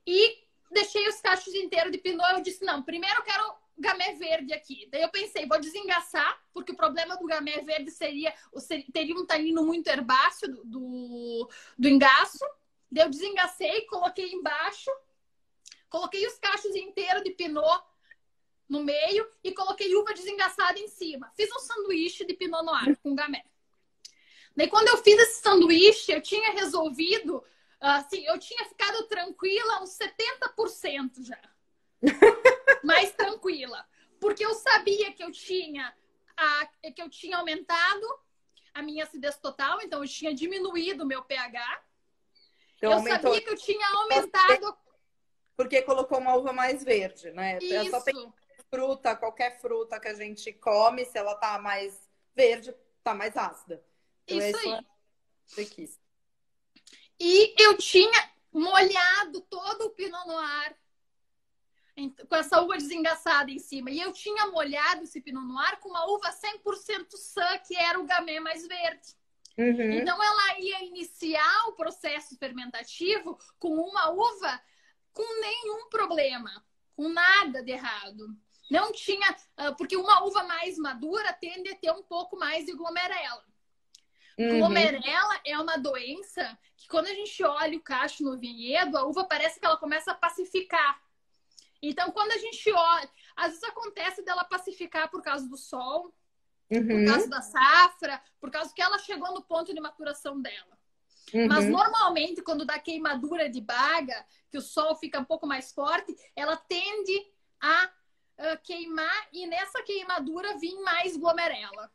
e deixei os cachos inteiros de Pinot. Eu disse, não, primeiro eu quero Gamay verde aqui. Daí eu pensei, vou desengaçar, porque o problema do Gamay verde teria um tanino muito herbáceo do engaço. Daí eu desengacei, coloquei embaixo, coloquei os cachos inteiros de Pinot no meio e coloquei uva desengaçada em cima. Fiz um sanduíche de Pinot Noir com Gamay. Daí, quando eu fiz esse sanduíche, eu tinha resolvido, assim, eu tinha ficado tranquila uns 70% já. Mais tranquila. Porque eu sabia que eu tinha aumentado a minha acidez total, então eu tinha diminuído o meu pH. Então, eu sabia que eu tinha aumentado... Porque colocou uma uva mais verde, né? Isso. Só tem fruta, qualquer fruta que a gente come, se ela tá mais verde, tá mais ácida. Então, isso aí. Você quis. E eu tinha molhado todo o Pinot Noir com essa uva desengaçada em cima. E eu tinha molhado esse Pinot Noir com uma uva 100% Sã, que era o Gamay mais verde. Uhum. Então, ela ia iniciar o processo fermentativo com uma uva com nenhum problema, com nada de errado. Não tinha... Porque uma uva mais madura tende a ter um pouco mais de glomerela. Uhum. Glomerela é uma doença que, quando a gente olha o cacho no vinhedo, a uva parece que ela começa a pacificar. Então, quando a gente olha... Às vezes acontece dela pacificar por causa do sol, por causa da safra, por causa que ela chegou no ponto de maturação dela. Mas, normalmente, quando dá queimadura de baga, que o sol fica um pouco mais forte, ela tende a queimar e nessa queimadura vir mais glomerela.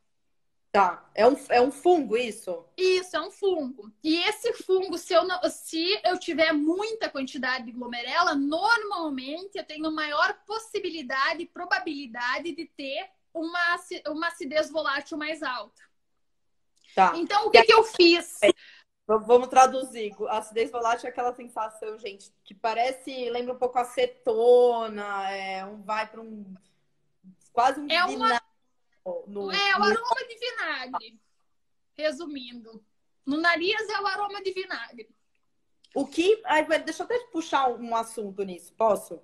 Tá. É um fungo isso? Isso, é um fungo. E esse fungo, se eu tiver muita quantidade de glomerela, normalmente eu tenho maior possibilidade e probabilidade de ter uma acidez volátil mais alta. Tá. Então, o que eu fiz? Vamos traduzir. A acidez volátil é aquela sensação, gente, que lembra um pouco acetona, vai para quase um vinagre. É o aroma de vinagre. Resumindo, no nariz é o aroma de vinagre. Deixa eu até puxar um assunto nisso, posso?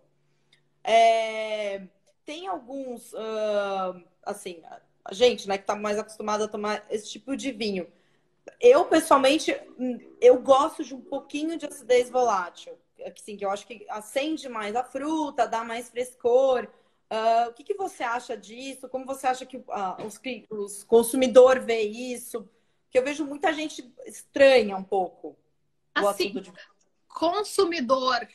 Tem alguns, assim, a gente, né, que tá mais acostumada a tomar esse tipo de vinho. Eu, pessoalmente, eu gosto de um pouquinho de acidez volátil. Assim, que eu acho que acende mais a fruta, dá mais frescor. O que você acha disso? Como você acha que os consumidores veem isso? Porque eu vejo muita gente estranha um pouco o assim, assunto de... Consumidor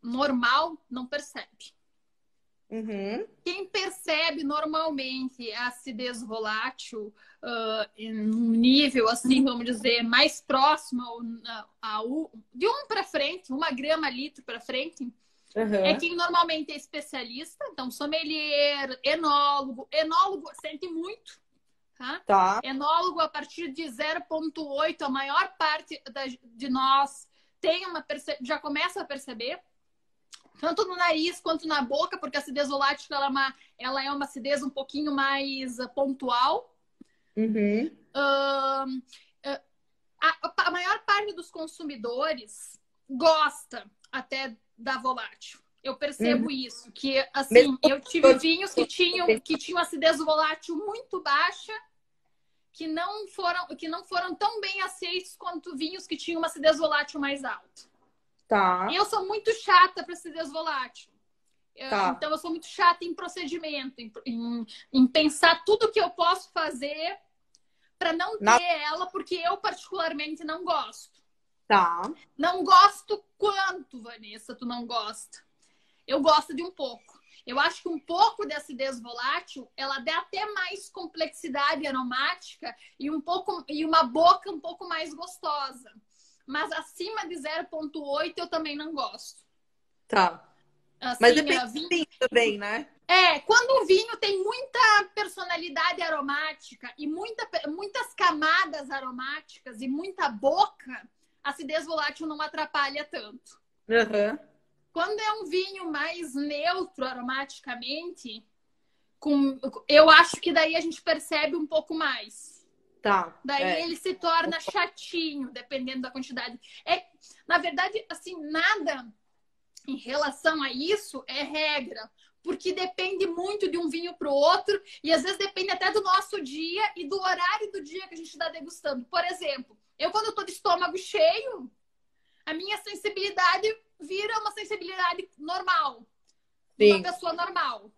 normal não percebe. Uhum. Quem percebe normalmente a acidez volátil em um nível, assim, vamos dizer, mais próximo de 1 para frente, 1 grama litro para frente, é quem normalmente é especialista, então sommelier, enólogo. Enólogo sente muito, tá? Enólogo a partir de 0,8, a maior parte de nós já começa a perceber, tanto no nariz quanto na boca, porque a acidez volátil ela é uma acidez um pouquinho mais pontual. Uhum. A maior parte dos consumidores gosta até da volátil. Eu percebo isso, que assim, eu tive vinhos que tinham acidez volátil muito baixa, que não foram tão bem aceitos quanto vinhos que tinham uma acidez volátil mais alta. Tá. Eu sou muito chata para acidez volátil. Tá. Então, eu sou muito chata em procedimento, em pensar tudo que eu posso fazer para não ter ela, porque eu particularmente não gosto. Tá. Não gosto quanto, Vanessa, tu não gosta? Eu gosto de um pouco. Eu acho que um pouco de acidez volátil, ela dá até mais complexidade aromática e uma boca um pouco mais gostosa. Mas acima de 0,8 eu também não gosto. Tá. Assim, mas depende do vinho também, né? Quando o vinho tem muita personalidade aromática e muitas camadas aromáticas e muita boca, a acidez volátil não atrapalha tanto. Uhum. Quando é um vinho mais neutro aromaticamente, eu acho que daí a gente percebe um pouco mais. Tá. Daí ele se torna chatinho, dependendo da quantidade. Na verdade, assim, nada em relação a isso é regra, porque depende muito de um vinho para o outro e às vezes depende até do nosso dia e do horário do dia que a gente está degustando. Por exemplo, quando eu estou de estômago cheio, a minha sensibilidade vira uma sensibilidade normal, de uma pessoa normal.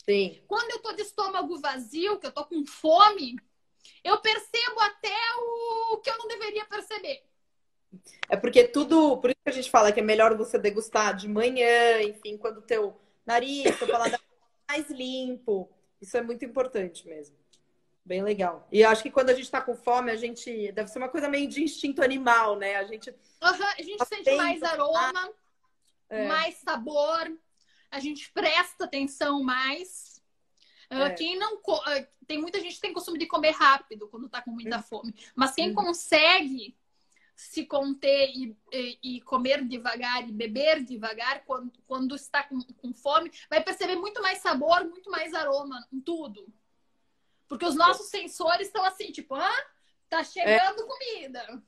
Sim. Quando eu estou de estômago vazio, que eu estou com fome, eu percebo até o que eu não deveria perceber. Por isso que a gente fala que é melhor você degustar de manhã, enfim, quando o teu nariz, teu paladar é mais limpo. Isso é muito importante mesmo. Bem legal. E acho que quando a gente tá com fome, deve ser uma coisa meio de instinto animal, né? A gente sente mais aroma, mais sabor, a gente presta atenção mais. Tem muita gente que tem costume de comer rápido quando tá com muita fome. Mas quem consegue se conter e comer devagar e beber devagar quando está com fome, vai perceber muito mais sabor, muito mais aroma em tudo. Porque os nossos sensores estão assim, tipo, tá chegando comida,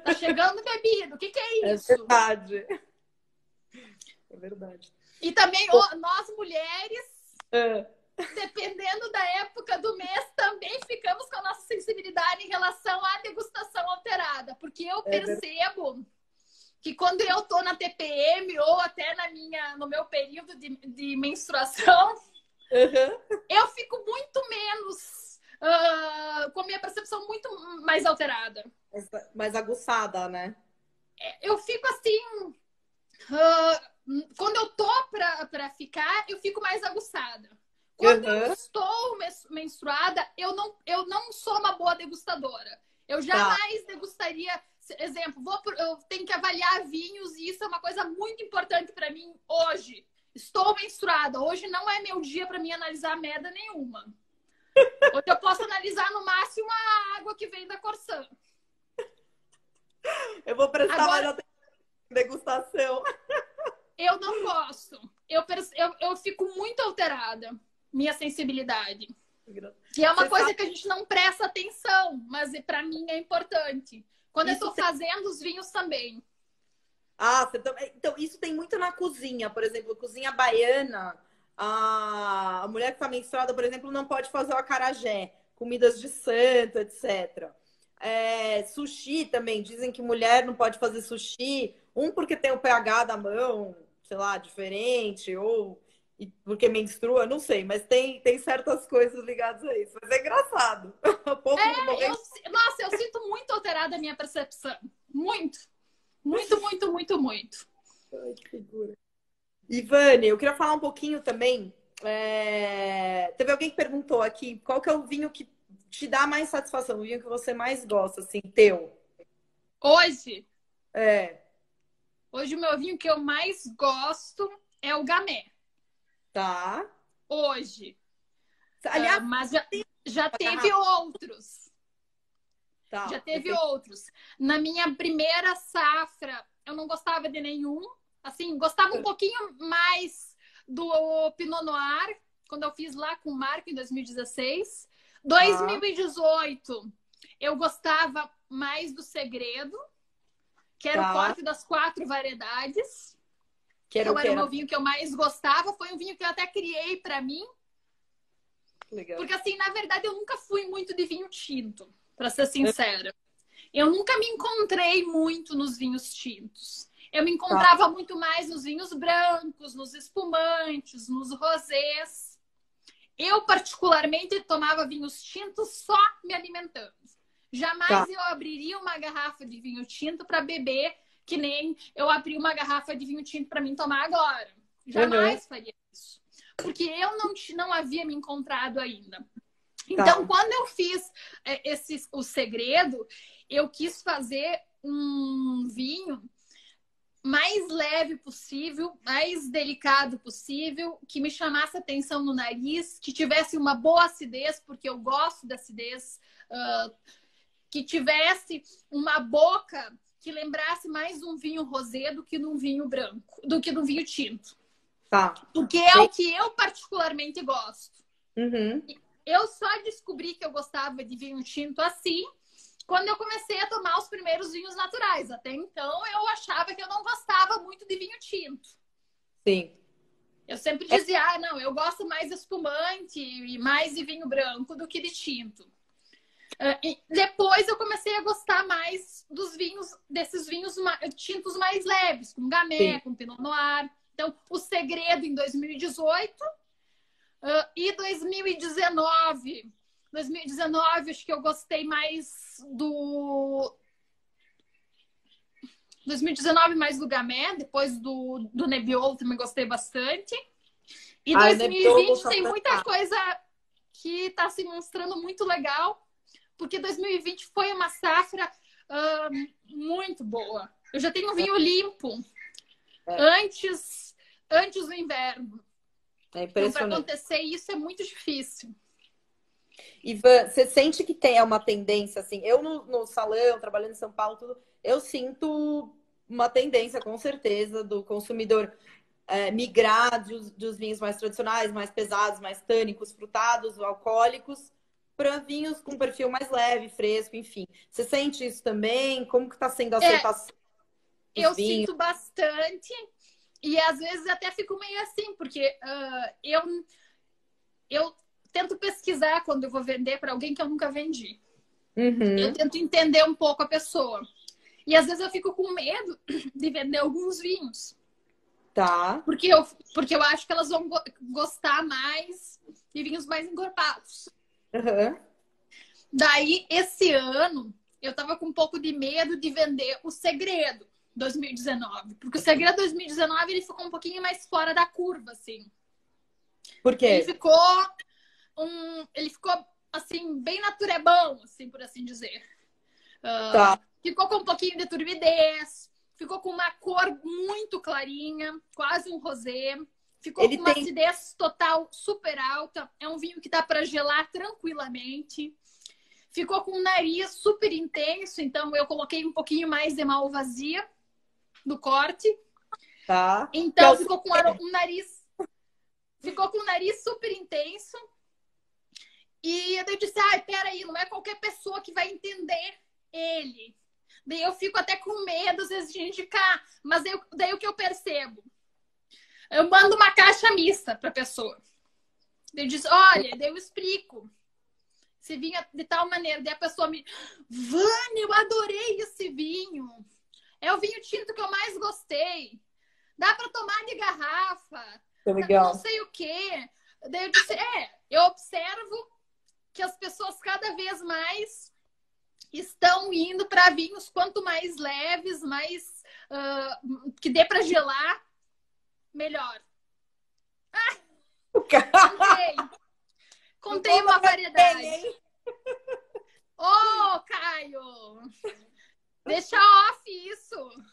tá chegando bebida, o que é isso? É verdade. É verdade. E também nós mulheres, dependendo da época do mês, também ficamos com a nossa sensibilidade em relação à degustação alterada. Porque eu percebo que quando eu tô na TPM ou até no meu período de menstruação, eu fico muito menos, com a minha percepção muito mais alterada. Mais aguçada, né? Eu fico assim... quando eu tô pra ficar, eu fico mais aguçada. Quando eu estou menstruada, eu não sou uma boa degustadora. Eu jamais degustaria... Exemplo, eu tenho que avaliar vinhos e isso é uma coisa muito importante para mim hoje. Estou menstruada. Hoje não é meu dia para mim analisar merda nenhuma. Hoje eu posso analisar no máximo a água que vem da Corsã. Eu vou prestar mais atenção na degustação. Eu não gosto. Eu fico muito alterada. Minha sensibilidade. Que é uma coisa que a gente não presta atenção, mas para mim é importante. Quando eu estou fazendo os vinhos também. Então, isso tem muito na cozinha. Por exemplo, cozinha baiana, a mulher que está menstruada, por exemplo, não pode fazer o acarajé, comidas de santo, etc. Sushi também. Dizem que mulher não pode fazer sushi. Porque tem o pH da mão, sei lá, diferente, ou porque menstrua, não sei, mas tem certas coisas ligadas a isso. Mas é engraçado. Nossa, eu sinto muito alterada a minha percepção. Muito. Muito, muito, muito, muito. Ai, que figura. Ivane, eu queria falar um pouquinho também. Teve alguém que perguntou aqui qual que é o vinho que te dá mais satisfação, o vinho que você mais gosta, assim, teu? Hoje? Hoje o meu vinho que eu mais gosto é o Gamay. Tá. Hoje. Aliás, mas já teve outros. Tá. Já teve outros. Na minha primeira safra, eu não gostava de nenhum. Assim, gostava um pouquinho mais do Pinot Noir, quando eu fiz lá com o Marco em 2016. 2018, eu gostava mais do Segredo, que era o corte das 4 variedades. Que era o meu vinho que eu mais gostava. Foi um vinho que eu até criei para mim. Legal. Porque, assim, na verdade, eu nunca fui muito de vinho tinto, para ser sincera. Eu nunca me encontrei muito nos vinhos tintos. Eu me encontrava muito mais nos vinhos brancos, nos espumantes, nos rosés. Eu, particularmente, tomava vinhos tintos só me alimentando. Jamais eu abriria uma garrafa de vinho tinto para beber, que nem eu abri uma garrafa de vinho tinto para mim tomar agora. Jamais faria isso. Porque eu não havia me encontrado ainda. Então, quando eu fiz o Segredo, eu quis fazer um vinho mais leve possível, mais delicado possível, que me chamasse atenção no nariz, que tivesse uma boa acidez, porque eu gosto da acidez, que tivesse uma boca que lembrasse mais um vinho rosé do que num vinho branco, do que num vinho tinto. Porque é o que eu particularmente gosto. Eu só descobri que eu gostava de vinho tinto assim quando eu comecei a tomar os primeiros vinhos naturais. Até então eu achava que eu não gostava muito de vinho tinto. Sim. Eu sempre dizia, não, eu gosto mais de espumante e mais de vinho branco do que de tinto. E depois eu comecei a gostar mais desses vinhos tintos mais leves, com Gamay, com Pinot Noir. Então, o Segredo em 2018 e 2019. 2019, acho que eu gostei mais do... 2019 mais do Gamay, depois do Nebbiolo também gostei bastante. E 2020 tem muita coisa que está se mostrando muito legal, porque 2020 foi uma safra muito boa. Eu já tenho vinho limpo antes do inverno. Então, para acontecer isso é muito difícil. Ivan, você sente que tem uma tendência, assim, eu no salão, trabalhando em São Paulo, tudo, eu sinto uma tendência, com certeza, do consumidor migrar dos vinhos mais tradicionais, mais pesados, mais tânicos, frutados, alcoólicos, para vinhos com perfil mais leve, fresco, enfim. Você sente isso também? Como que está sendo a aceitação dos Eu vinhos? sinto bastante e às vezes até fico meio assim, porque eu tento pesquisar quando eu vou vender para alguém que eu nunca vendi. Eu tento entender um pouco a pessoa. E às vezes eu fico com medo de vender alguns vinhos. Tá. Porque eu acho que elas vão gostar mais de vinhos mais encorpados. Uhum. Daí, esse ano, eu tava com um pouco de medo de vender o Segredo 2019. Porque o Segredo 2019, ele ficou um pouquinho mais fora da curva, assim. Por quê? Ele ficou assim, bem naturebão, assim, por assim dizer. Tá. Ficou com um pouquinho de turbidez, ficou com uma cor muito clarinha, quase um rosé. Ficou com uma acidez total super alta. É um vinho que dá para gelar tranquilamente. Ficou com um nariz super intenso, então eu coloquei um pouquinho mais de malvasia no corte. Tá. Então ficou com um nariz. Ficou com um nariz super intenso. E eu disse, peraí, não é qualquer pessoa que vai entender ele. Daí eu fico até com medo, às vezes, de indicar. Mas daí o que eu percebo? Eu mando uma caixa mista pra pessoa. Eu disse, olha, daí eu explico. Se vinha de tal maneira, daí a pessoa me... Vânia, eu adorei esse vinho. É o vinho tinto que eu mais gostei. Dá pra tomar de garrafa. Legal. Não sei o quê. Daí eu disse, eu observo que as pessoas cada vez mais estão indo para vinhos quanto mais leves, mais que dê para gelar, melhor. Contei uma variedade. Ô, Caio! Deixa off isso!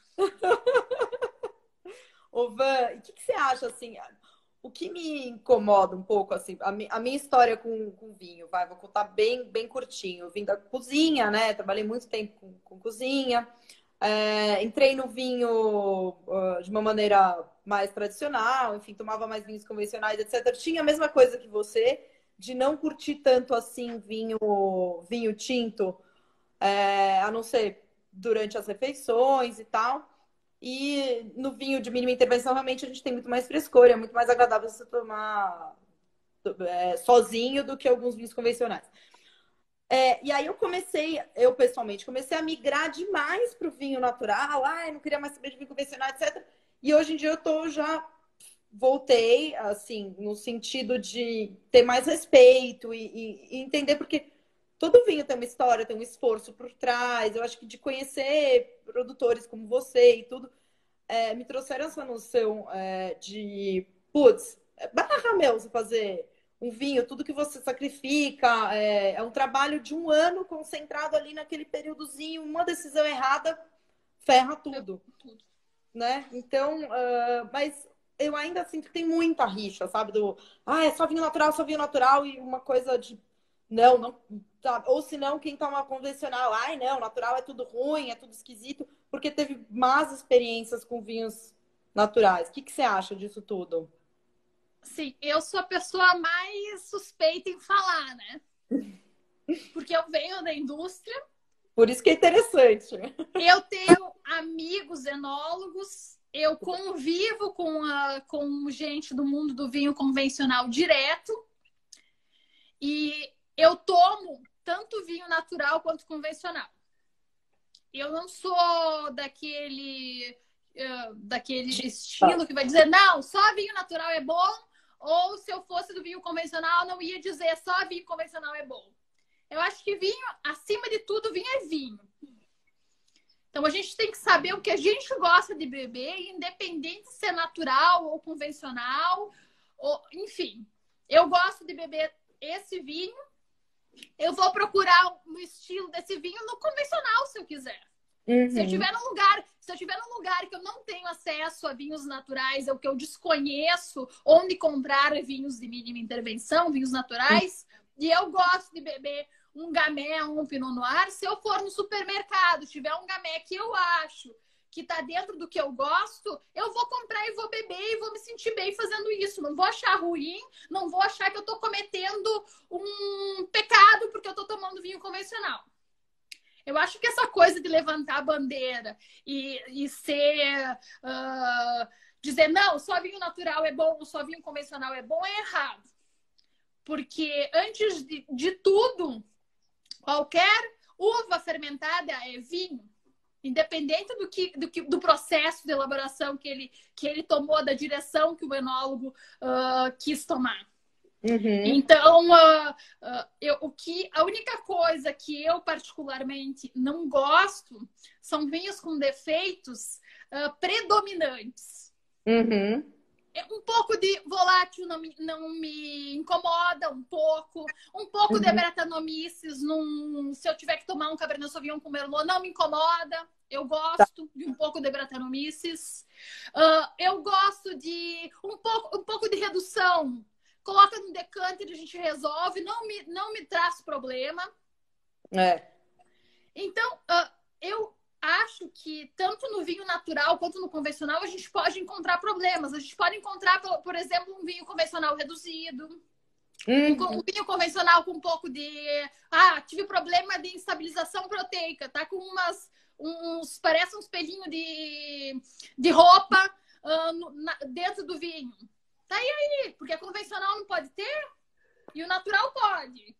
Ô, Van, o que você acha, assim... O que me incomoda um pouco, assim, a minha história com vinho, vou contar bem curtinho. Eu vim da cozinha, né? Trabalhei muito tempo com cozinha. Entrei no vinho de uma maneira mais tradicional, enfim, tomava mais vinhos convencionais, etc. Tinha a mesma coisa que você, de não curtir tanto, assim, vinho tinto, a não ser durante as refeições e tal. E no vinho de mínima intervenção, realmente, a gente tem muito mais frescor, é muito mais agradável você tomar sozinho do que alguns vinhos convencionais. E aí eu pessoalmente, comecei a migrar demais para o vinho natural. Não queria mais saber de vinho convencional, etc. E hoje em dia já voltei, assim, no sentido de ter mais respeito e entender, porque todo vinho tem uma história, tem um esforço por trás. Eu acho que de conhecer produtores como você e tudo, me trouxeram essa noção de, putz, barra meu, você fazer um vinho, tudo que você sacrifica, é um trabalho de um ano concentrado ali naquele períodozinho, uma decisão errada ferra tudo, né? Então, mas eu ainda sinto que tem muita rixa, sabe? É só vinho natural e uma coisa de não, tá. Ou se não, quem toma convencional, não, natural é tudo ruim, é tudo esquisito, porque teve más experiências com vinhos naturais. O que você acha disso tudo? Sim, eu sou a pessoa mais suspeita em falar, né? Porque eu venho da indústria. Por isso que é interessante. Eu tenho amigos enólogos, eu convivo com gente do mundo do vinho convencional direto. E eu tomo tanto vinho natural quanto convencional. Eu não sou daquele estilo que vai dizer, não, só vinho natural é bom, ou se eu fosse do vinho convencional, não ia dizer só vinho convencional é bom. Eu acho que vinho, acima de tudo, vinho é vinho. Então a gente tem que saber o que a gente gosta de beber, independente se é natural ou convencional, enfim. Eu gosto de beber esse vinho, eu vou procurar o estilo desse vinho no convencional, se eu quiser. Uhum. Se eu estiver num lugar que eu não tenho acesso a vinhos naturais, ou que eu desconheço onde comprar vinhos de mínima intervenção, vinhos naturais, e eu gosto de beber um gamay, um pinot noir, se eu for no supermercado, tiver um gamay que eu acho que tá dentro do que eu gosto, eu vou comprar e vou beber e vou me sentir bem fazendo isso. Não vou achar ruim, não vou achar que eu tô cometendo um pecado porque eu tô tomando vinho convencional. Eu acho que essa coisa de levantar a bandeira e ser... dizer, não, só vinho natural é bom, só vinho convencional é bom, é errado. Porque antes de tudo, qualquer uva fermentada é vinho. Independente do processo de elaboração que ele tomou, da direção que o enólogo quis tomar. Uhum. Então, a única coisa que eu particularmente não gosto são vinhos com defeitos predominantes. Uhum. Um pouco de volátil não me incomoda, um pouco de Brettanomyces, se eu tiver que tomar um Cabernet Sauvignon com Merlot, não me incomoda. Eu gosto de um pouco de Brettanomyces. Eu gosto de um pouco de redução. Coloca no decanter e a gente resolve. Não me traz problema. Então, eu acho que tanto no vinho natural quanto no convencional a gente pode encontrar problemas. A gente pode encontrar, por exemplo, um vinho convencional reduzido. Um vinho convencional com um pouco de... tive problema de instabilização proteica. Tá com parece uns pelinhos de roupa dentro do vinho. Tá aí, porque convencional não pode ter e o natural pode.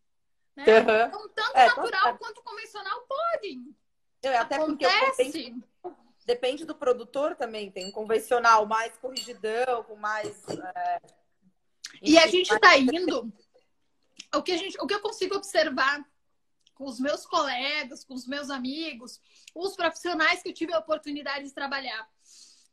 Né? Então, tanto natural quanto convencional podem. Até porque depende do produtor também. Tem um convencional mais corrigidão, com mais... E a gente está indo... O que eu consigo observar com os meus colegas, com os meus amigos, os profissionais que eu tive a oportunidade de trabalhar,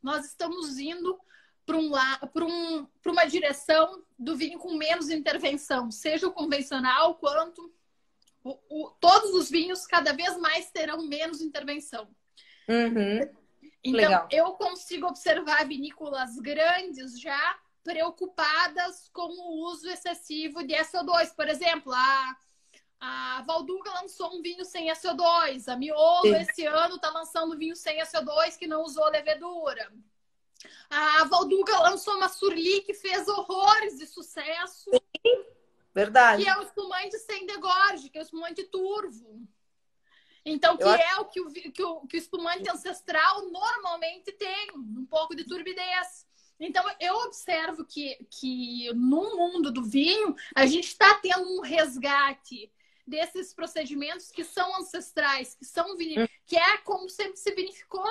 nós estamos indo para uma direção do vinho com menos intervenção, seja o convencional quanto todos os vinhos cada vez mais terão menos intervenção. Então, legal. Eu consigo observar vinícolas grandes já preocupadas com o uso excessivo de SO2. Por exemplo, a Valduga lançou um vinho sem SO2. A Miolo, esse ano, está lançando um vinho sem SO2 que não usou levedura. A Valduga lançou uma Surly que fez horrores de sucesso. Verdade. Que é o espumante sem degorge, que é o espumante turvo. Então, que o espumante ancestral normalmente tem um pouco de turbidez. Então, eu observo que no mundo do vinho, a gente está tendo um resgate desses procedimentos que são ancestrais, que é como sempre se vinificou.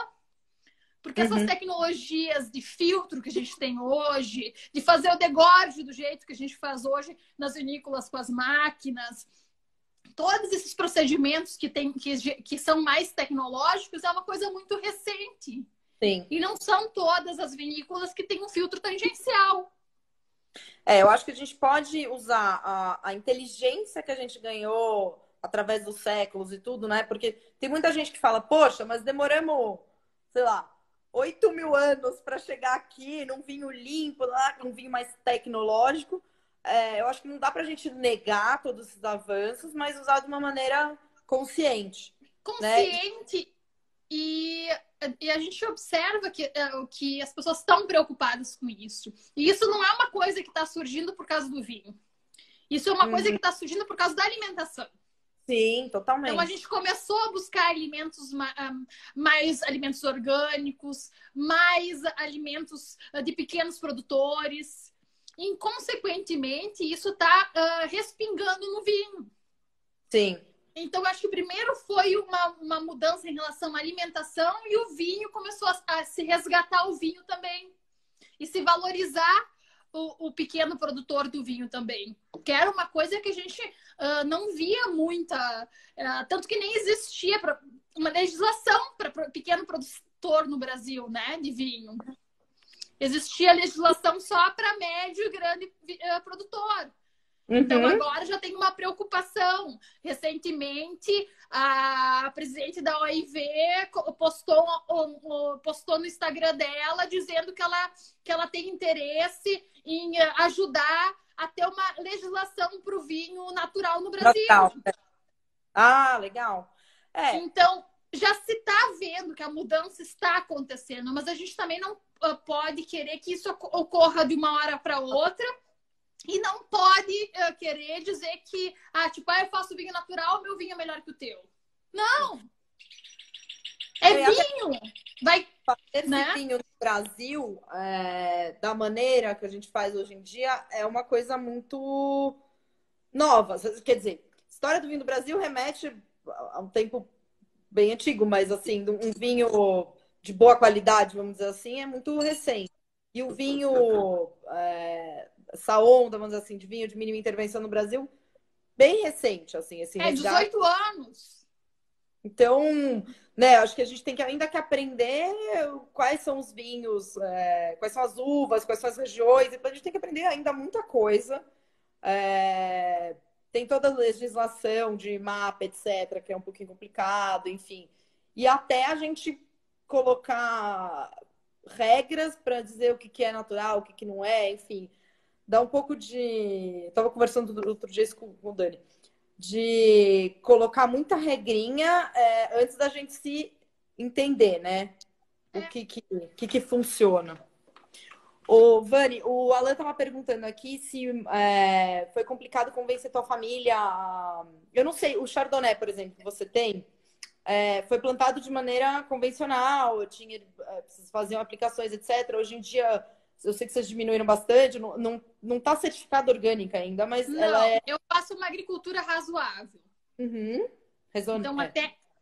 Porque essas tecnologias de filtro que a gente tem hoje, de fazer o degorge do jeito que a gente faz hoje nas vinícolas com as máquinas, todos esses procedimentos que são mais tecnológicos é uma coisa muito recente. Sim. E não são todas as vinícolas que têm um filtro tangencial. Eu acho que a gente pode usar a inteligência que a gente ganhou através dos séculos e tudo, né? Porque tem muita gente que fala, poxa, mas demoramos, sei lá, 8.000 anos para chegar aqui num vinho limpo, num vinho mais tecnológico. Eu acho que não dá para a gente negar todos esses avanços, mas usar de uma maneira consciente. Consciente, né? E a gente observa que as pessoas estão preocupadas com isso. E isso não é uma coisa que está surgindo por causa do vinho. Isso é uma coisa que está surgindo por causa da alimentação. Sim, totalmente. Então, a gente começou a buscar mais alimentos orgânicos, mais alimentos de pequenos produtores. E, consequentemente, isso está respingando no vinho. Sim. Então, eu acho que primeiro foi uma mudança em relação à alimentação e o vinho começou a se resgatar o vinho também. E se valorizar o pequeno produtor do vinho também. Que era uma coisa que a gente não via muita... tanto que nem existia uma legislação para pequeno produtor no Brasil, né, de vinho. Existia legislação só para médio e grande produtor. Então, agora já tem uma preocupação. Recentemente, a presidente da OIV postou no Instagram dela dizendo que ela tem interesse em ajudar a ter uma legislação para o vinho natural no Brasil. Ah, legal. É, Então, já se está vendo que a mudança está acontecendo, mas a gente também não pode querer que isso ocorra de uma hora para outra e não pode querer dizer que, tipo, eu faço vinho natural, meu vinho é melhor que o teu. Não! É até vinho! Vai, fazer esse né? vinho no Brasil, da maneira que a gente faz hoje em dia, é uma coisa muito nova. Quer dizer, a história do vinho do Brasil remete a um tempo bem antigo, mas assim, um vinho de boa qualidade, vamos dizer assim, é muito recente. E o vinho, essa onda, vamos dizer assim, de vinho de mínima intervenção no Brasil, bem recente, assim, esse É resgate. 18 anos. Então, né, acho que a gente tem que ainda que aprender quais são os vinhos, quais são as uvas, quais são as regiões, então a gente tem que aprender ainda muita coisa. É, tem toda a legislação de mapa, etc., que é um pouquinho complicado, enfim. E até a gente colocar regras para dizer o que é natural, o que não é, enfim. Dá um pouco de. Estava conversando outro dia com o Dani, de colocar muita regrinha antes da gente se entender, né? O É, que funciona. Ô, Vani, o Alan estava perguntando aqui se foi complicado convencer tua família. Eu não sei, o Chardonnay, por exemplo, que você tem, foi plantado de maneira convencional, vocês faziam aplicações, etc. Hoje em dia, eu sei que vocês diminuíram bastante, não está certificada orgânica ainda, mas ela não, é. eu faço uma agricultura razoável. Uhum, Então,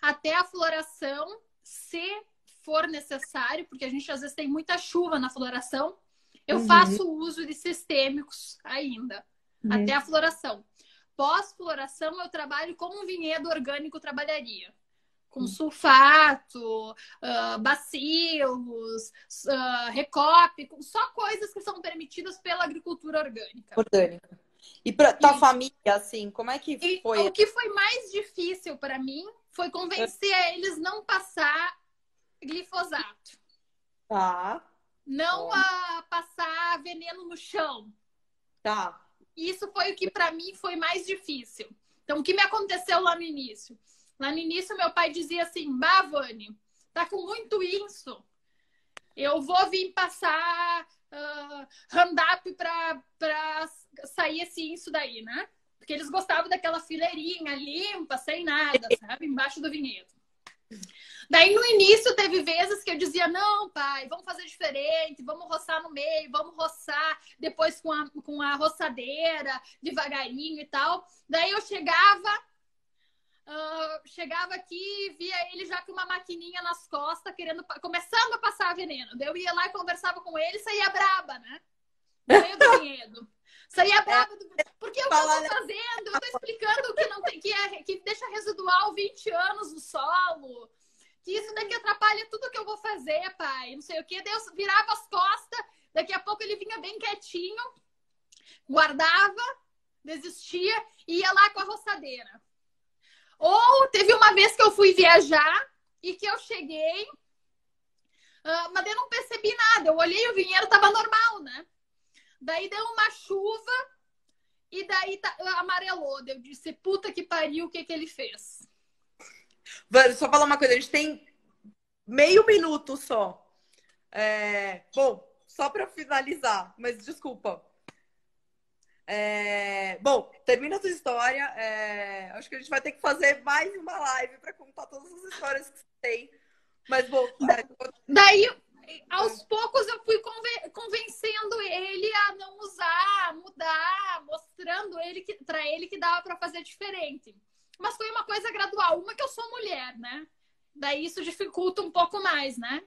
até a floração, se for necessário, porque a gente às vezes tem muita chuva na floração, eu uhum, faço uso de sistêmicos ainda, até uhum. a floração. Pós-floração, eu trabalho como um vinhedo orgânico trabalharia. Com sulfato, bacilos, recope, só coisas que são permitidas pela agricultura orgânica. Orgânica. E para tua E, família, assim, como é que e foi? o que foi mais difícil para mim foi convencer eles não passar glifosato, Tá, não ó, passar veneno no chão. tá. Isso foi o que para mim foi mais difícil. Então, o que me aconteceu lá no início? Lá no início, meu pai dizia assim: Bah, Vani, tá com muito isso. Eu vou vir passar Roundup para sair isso daí, né? Porque eles gostavam daquela fileirinha limpa, sem nada, sabe? Embaixo do vinhedo. Daí, no início, teve vezes que eu dizia: Não, pai, vamos fazer diferente, vamos roçar no meio, vamos roçar depois com a roçadeira, devagarinho e tal. Daí eu chegava aqui, via ele já com uma maquininha nas costas, começando a passar veneno. Daí eu ia lá e conversava com ele e saía braba, né? No meio do vinhedo. Saía braba, porque o que eu tô fazendo? Eu tô explicando que não tem, que deixa residual 20 anos no solo, que isso daqui atrapalha tudo que eu vou fazer, pai. Não sei o que. Daí eu virava as costas, daqui a pouco ele vinha bem quietinho, guardava, desistia e ia lá com a roçadeira. Ou teve uma vez que eu fui viajar e que eu cheguei, mas eu não percebi nada. Eu olhei, o vinhedo tava normal, né? Daí deu uma chuva e daí amarelou. Eu disse, puta que pariu, o que ele fez? Só falar uma coisa, a gente tem meio minuto só. Bom, só para finalizar, mas desculpa. Bom, termina a tua história. Acho que a gente vai ter que fazer mais uma live para contar todas as histórias que você tem. Mas, bom. Daí, aos poucos, eu fui convencendo ele a não usar, a mudar, mostrando para ele que dava para fazer diferente. Mas foi uma coisa gradual. Uma que eu sou mulher, né? Daí isso dificulta um pouco mais, né?